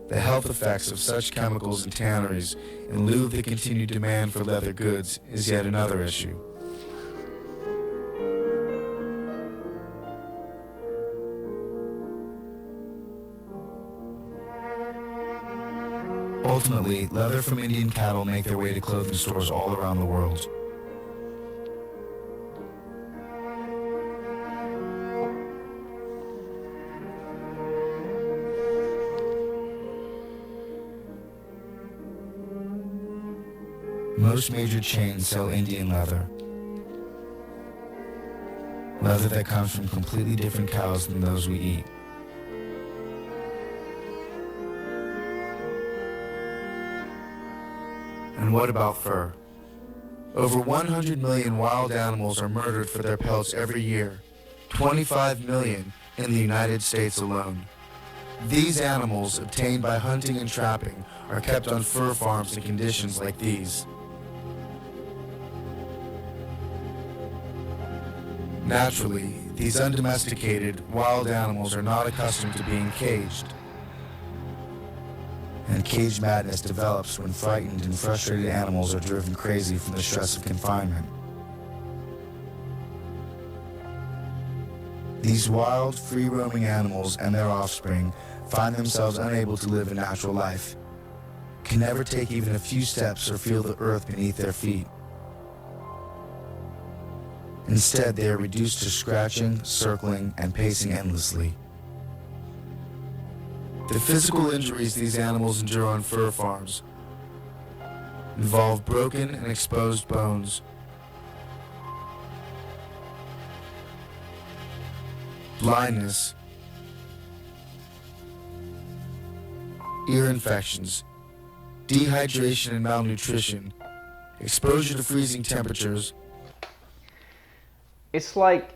the health effects of such chemicals and tanneries, in lieu of the continued demand for leather goods, is yet another issue. Ultimately, leather from Indian cattle make their way to clothing stores all around the world. Most major chains sell Indian leather. Leather that comes from completely different cows than those we eat. And what about fur? Over 100 million wild animals are murdered for their pelts every year, 25 million in the United States alone. These animals, obtained by hunting and trapping, are kept on fur farms in conditions like these. Naturally, these undomesticated, wild animals are not accustomed to being caged. And cage madness develops when frightened and frustrated animals are driven crazy from the stress of confinement. These wild, free-roaming animals and their offspring find themselves unable to live a natural life, can never take even a few steps or feel the earth beneath their feet. Instead, they are reduced to scratching, circling, and pacing endlessly. The physical injuries these animals endure on fur farms involve broken and exposed bones, blindness, ear infections, dehydration and malnutrition, exposure to freezing temperatures. It's like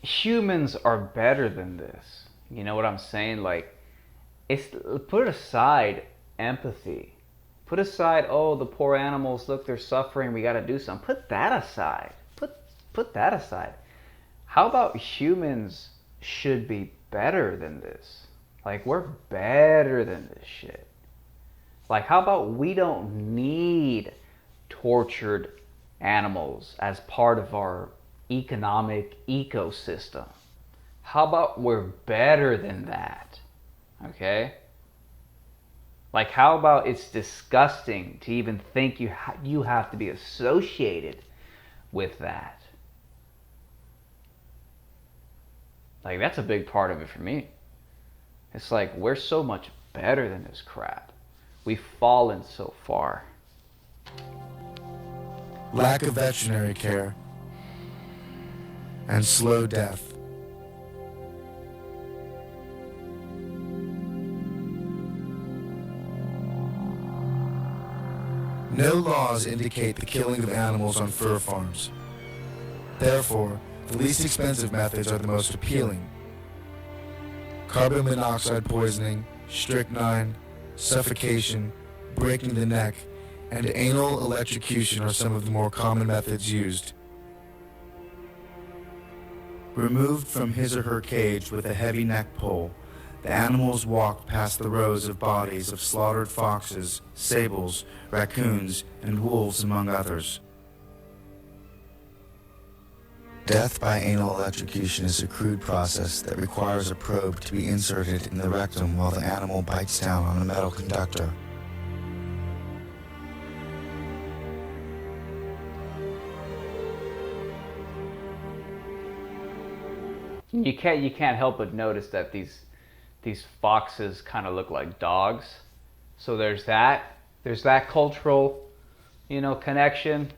humans are better than this. You know what I'm saying? Like, it's put aside empathy. Put aside, oh, the poor animals, look, they're suffering, we got to do something. Put that aside. Put that aside. How about humans should be better than this? Like, we're better than this shit. Like, how about we don't need tortured animals as part of our economic ecosystem? How about we're better than that? Okay? Like, how about it's disgusting to even think you have to be associated with that? Like, that's a big part of it for me. It's like, we're so much better than this crap. We've fallen so far. Lack of veterinary care, and slow death. No laws indicate the killing of animals on fur farms. Therefore, the least expensive methods are the most appealing. Carbon monoxide poisoning, strychnine, suffocation, breaking the neck, and anal electrocution are some of the more common methods used. Removed from his or her cage with a heavy neck pole, the animals walked past the rows of bodies of slaughtered foxes, sables, raccoons, and wolves, among others. Death by anal electrocution is a crude process that requires a probe to be inserted in the rectum while the animal bites down on a metal conductor. You can't help but notice that these foxes kind of look like dogs. So there's that cultural, connection.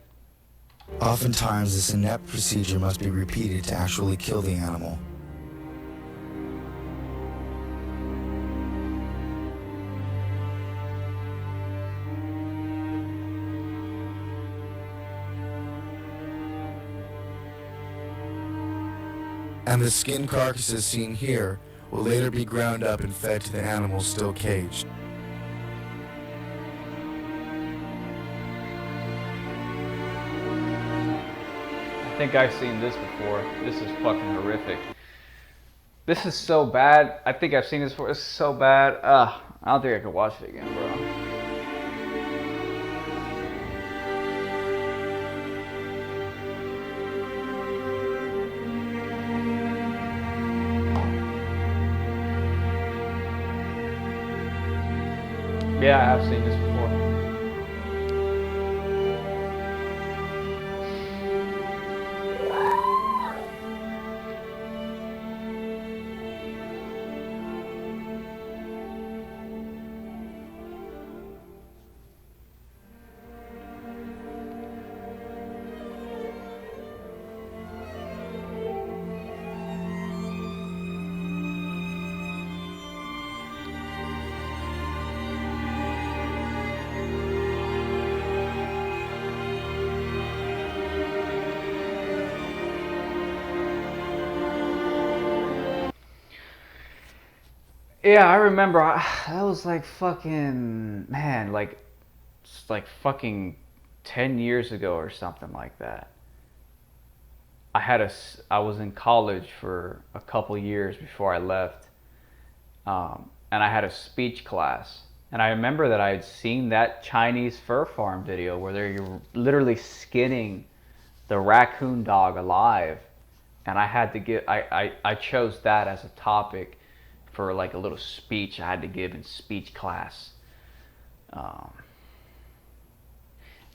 Oftentimes, this inept procedure must be repeated to actually kill the animal. And the skin carcasses seen here will later be ground up and fed to the animals still caged. I think I've seen this before. This is fucking horrific. This is so bad. I think I've seen this before. It's so bad. I don't think I could watch it again, bro. Yeah, I have seen this before. Yeah, I remember. That was like fucking, man, like fucking 10 years ago or something like that. I was in college for a couple years before I left, and I had a speech class. And I remember that I had seen that Chinese fur farm video where they're literally skinning the raccoon dog alive, and I had to give. I chose that as a topic for like a little speech I had to give in speech class.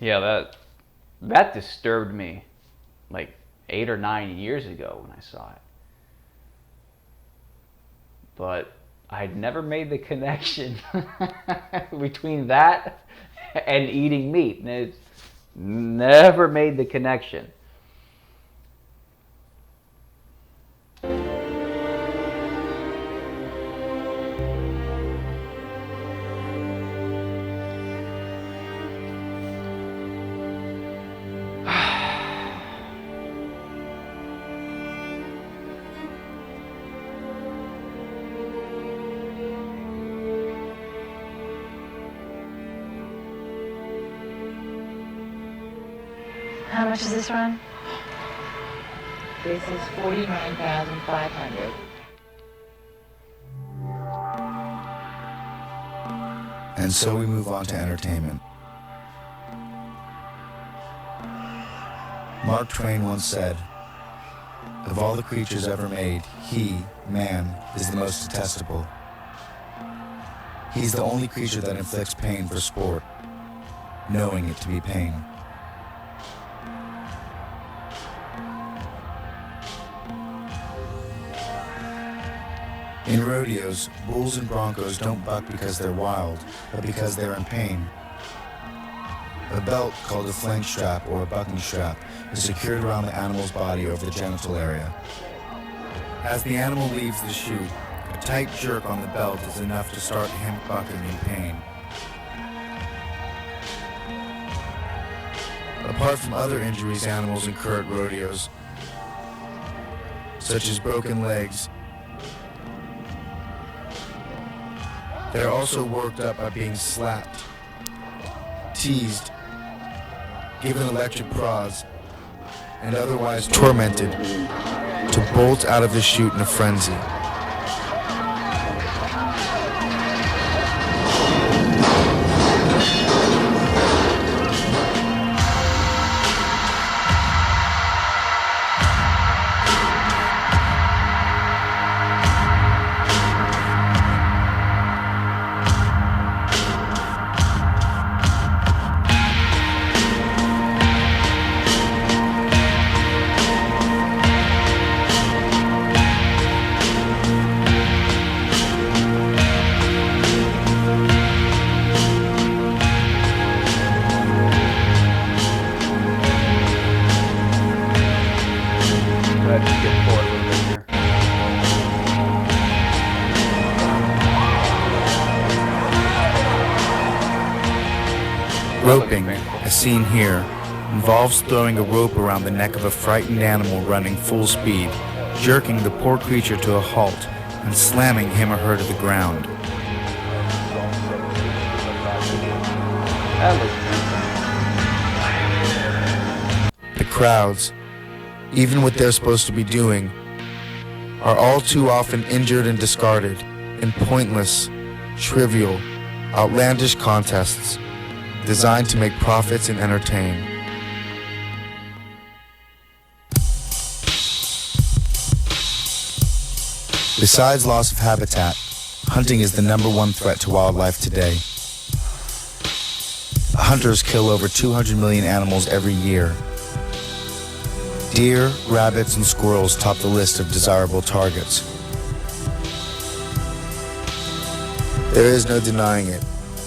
Yeah, that disturbed me like 8 or 9 years ago when I saw it. But I'd never made the connection between that and eating meat. It's never made the connection. How much does this run? This is 49,500. And so we move on to entertainment. Mark Twain once said, "Of all the creatures ever made, he, man, is the most detestable. He's the only creature that inflicts pain for sport, knowing it to be pain." In rodeos, bulls and broncos don't buck because they're wild, but because they're in pain. A belt, called a flank strap or a bucking strap, is secured around the animal's body over the genital area. As the animal leaves the chute, a tight jerk on the belt is enough to start him bucking in pain. Apart from other injuries animals incur at rodeos, such as broken legs, they're also worked up by being slapped, teased, given electric prods, and otherwise tormented to bolt out of the chute in a frenzy. Roping, as seen here, involves throwing a rope around the neck of a frightened animal running full speed, jerking the poor creature to a halt, and slamming him or her to the ground. The crowds, even what they're supposed to be doing, are all too often injured and discarded in pointless, trivial, outlandish contests designed to make profits and entertain. Besides loss of habitat, hunting is the #1 threat to wildlife today. Hunters kill over 200 million animals every year. Deer, rabbits, and squirrels top the list of desirable targets. There is no denying it.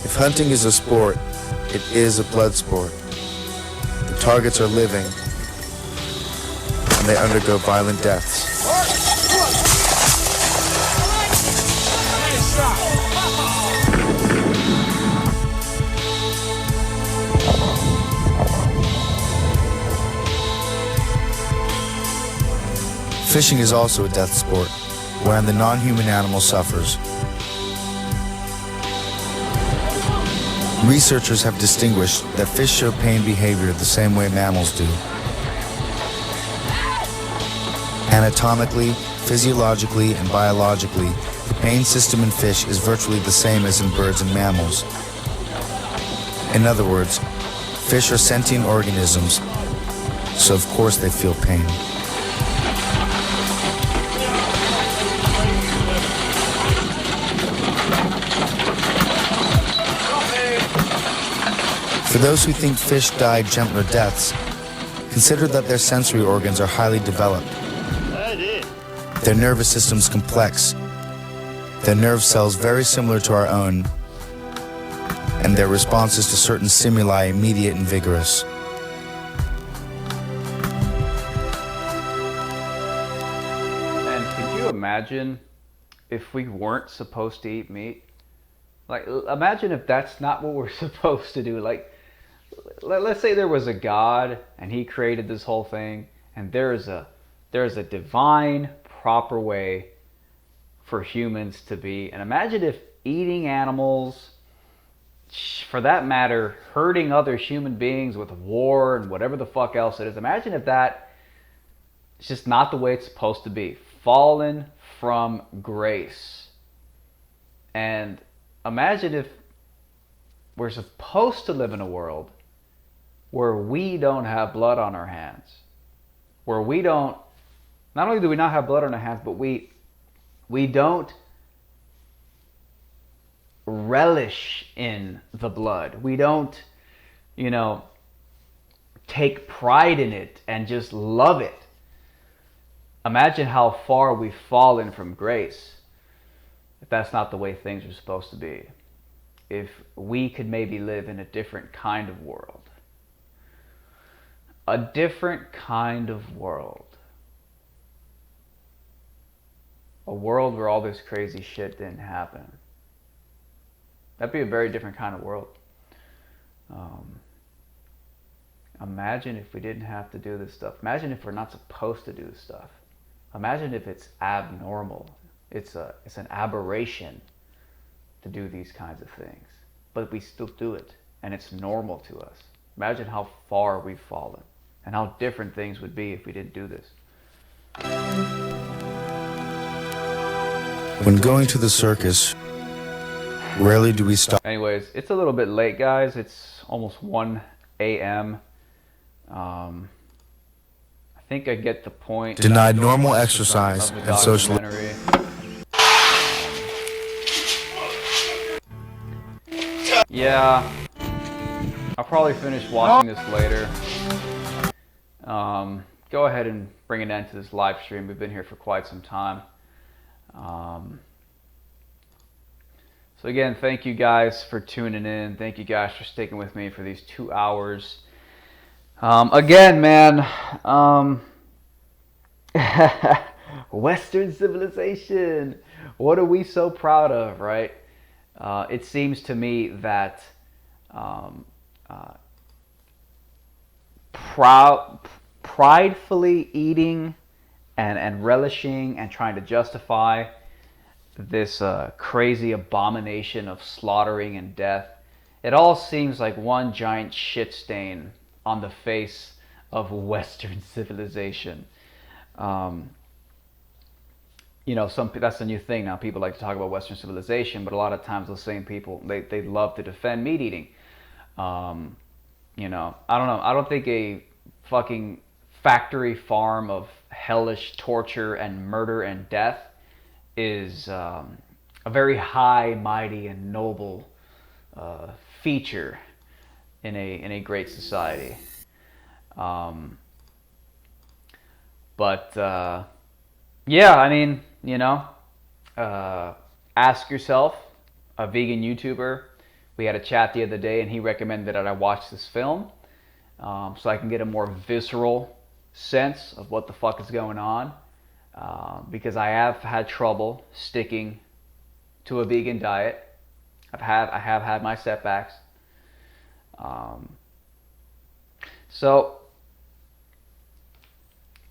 If hunting is a sport, it is a blood sport. The targets are living, and they undergo violent deaths. Fishing is also a death sport, wherein the non-human animal suffers. Researchers have distinguished that fish show pain behavior the same way mammals do. Anatomically, physiologically, and biologically, the pain system in fish is virtually the same as in birds and mammals. In other words, fish are sentient organisms, so of course they feel pain. For those who think fish die gentler deaths, consider that their sensory organs are highly developed. Their nervous system's complex. Their nerve cells very similar to our own, and their responses to certain stimuli immediate and vigorous. And could you imagine if we weren't supposed to eat meat? Like, imagine if that's not what we're supposed to do. Like, let's say there was a God and he created this whole thing, and there's a divine, proper way for humans to be. And imagine if eating animals for that matter, hurting other human beings with war and whatever the fuck else it is. Imagine if that is just not the way it's supposed to be. Fallen from grace. And imagine if we're supposed to live in a world where we don't have blood on our hands. Where we don't, not only do we not have blood on our hands, but we don't relish in the blood. We don't, take pride in it and just love it. Imagine how far we've fallen from grace if that's not the way things are supposed to be. If we could maybe live in a different kind of world. A different kind of world. A world where all this crazy shit didn't happen. That'd be a very different kind of world. Imagine if we didn't have to do this stuff. Imagine if we're not supposed to do this stuff. Imagine if it's abnormal. It's an aberration to do these kinds of things. But we still do it, and it's normal to us. Imagine how far we've fallen, and how different things would be if we didn't do this. When going to the circus, rarely do we stop. Anyways, it's a little bit late, guys. It's almost 1 a.m. I think I get the point. Denied normal exercise of the and social. documentary. Yeah, I'll probably finish watching this later. Go ahead and bring an end to this live stream. We've been here for quite some time. So again, thank you guys for tuning in. Thank you guys for sticking with me for these 2 hours. Again, man, Western civilization. What are we so proud of, right? It seems to me that pridefully eating and relishing and trying to justify this crazy abomination of slaughtering and death, it all seems like one giant shit stain on the face of Western civilization. That's the new thing now. People like to talk about Western civilization, but a lot of times those same people, they love to defend meat eating. I don't know. I don't think a fucking factory farm of hellish torture and murder and death is a very high, mighty, and noble feature in a great society. Yeah, I mean, ask yourself, a vegan YouTuber. We had a chat the other day, and he recommended that I watch this film so I can get a more visceral sense of what the fuck is going on. Because I have had trouble sticking to a vegan diet. I have had my setbacks. So,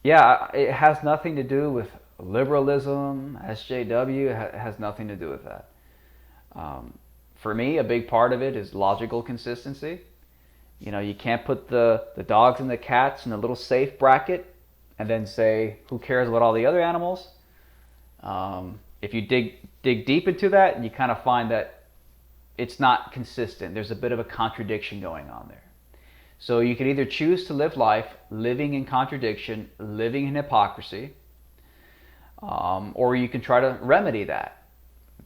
yeah, it has nothing to do with liberalism, SJW. It has nothing to do with that. For me, a big part of it is logical consistency. You can't put the dogs and the cats in a little safe bracket and then say, who cares about all the other animals? If you dig deep into that, you kind of find that it's not consistent. There's a bit of a contradiction going on there. So you can either choose to live life living in contradiction, living in hypocrisy, or you can try to remedy that.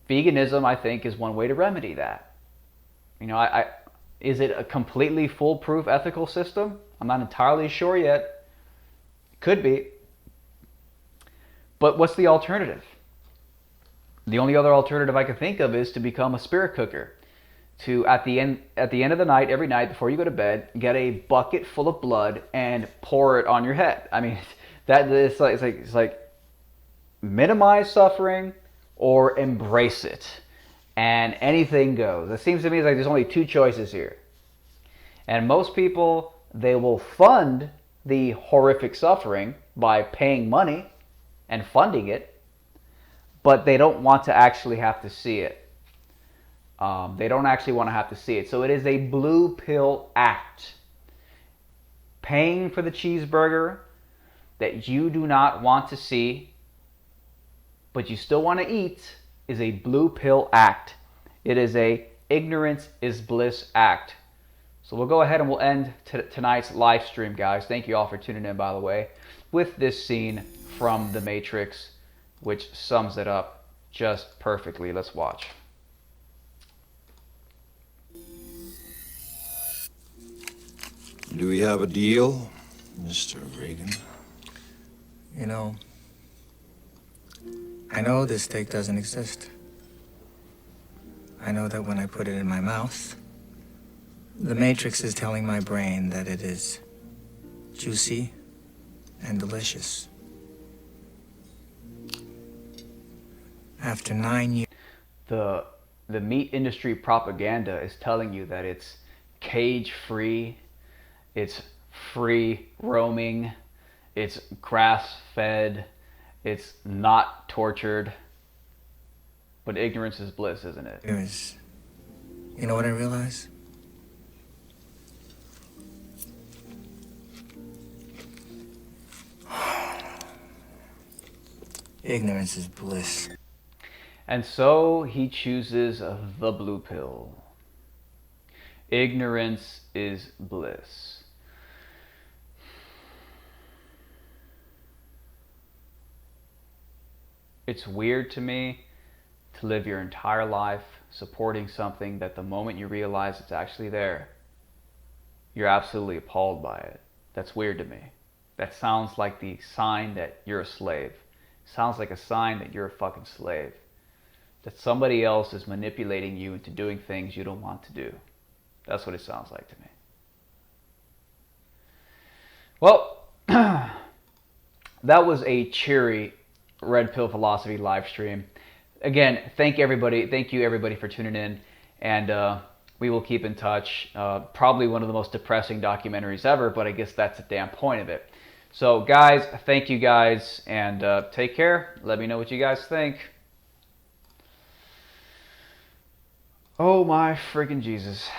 Veganism, I think, is one way to remedy that. Is it a completely foolproof ethical system? I'm not entirely sure yet. Could be. But what's the alternative? The only other alternative I can think of is to become a spirit cooker. To at the end of the night, every night before you go to bed, get a bucket full of blood and pour it on your head. I mean, it's like minimize suffering or embrace it, and anything goes. It seems to me like there's only two choices here. And most people, they will fund the horrific suffering by paying money and funding it, but they don't want to actually have to see it. They don't actually want to have to see it. So it is a blue pill act. Paying for the cheeseburger that you do not want to see, but you still want to eat, is a blue pill act. It is a ignorance is bliss act. So we'll go ahead and we'll end tonight's live stream, guys. Thank you all for tuning in, by the way, with this scene from The Matrix, which sums it up just perfectly. Let's watch. Do we have a deal, Mr. Reagan? You know, I know this steak doesn't exist. I know that when I put it in my mouth, the Matrix is telling my brain that it is juicy and delicious. After 9 years... The meat industry propaganda is telling you that it's cage-free, it's free roaming, it's grass-fed, it's not tortured. But ignorance is bliss, isn't it? You know what I realize? Ignorance is bliss. And so he chooses the blue pill. Ignorance is bliss. It's weird to me to live your entire life supporting something that the moment you realize it's actually there, you're absolutely appalled by it. That's weird to me. That sounds like the sign that you're a slave. Sounds like a sign that you're a fucking slave. That somebody else is manipulating you into doing things you don't want to do. That's what it sounds like to me. Well, that was a cheery Red Pill Philosophy live stream. Again, thank you everybody for tuning in, and we will keep in touch. Probably one of the most depressing documentaries ever, but I guess that's the damn point of it. So guys, thank you guys, and take care. Let me know what you guys think. Oh my freaking Jesus.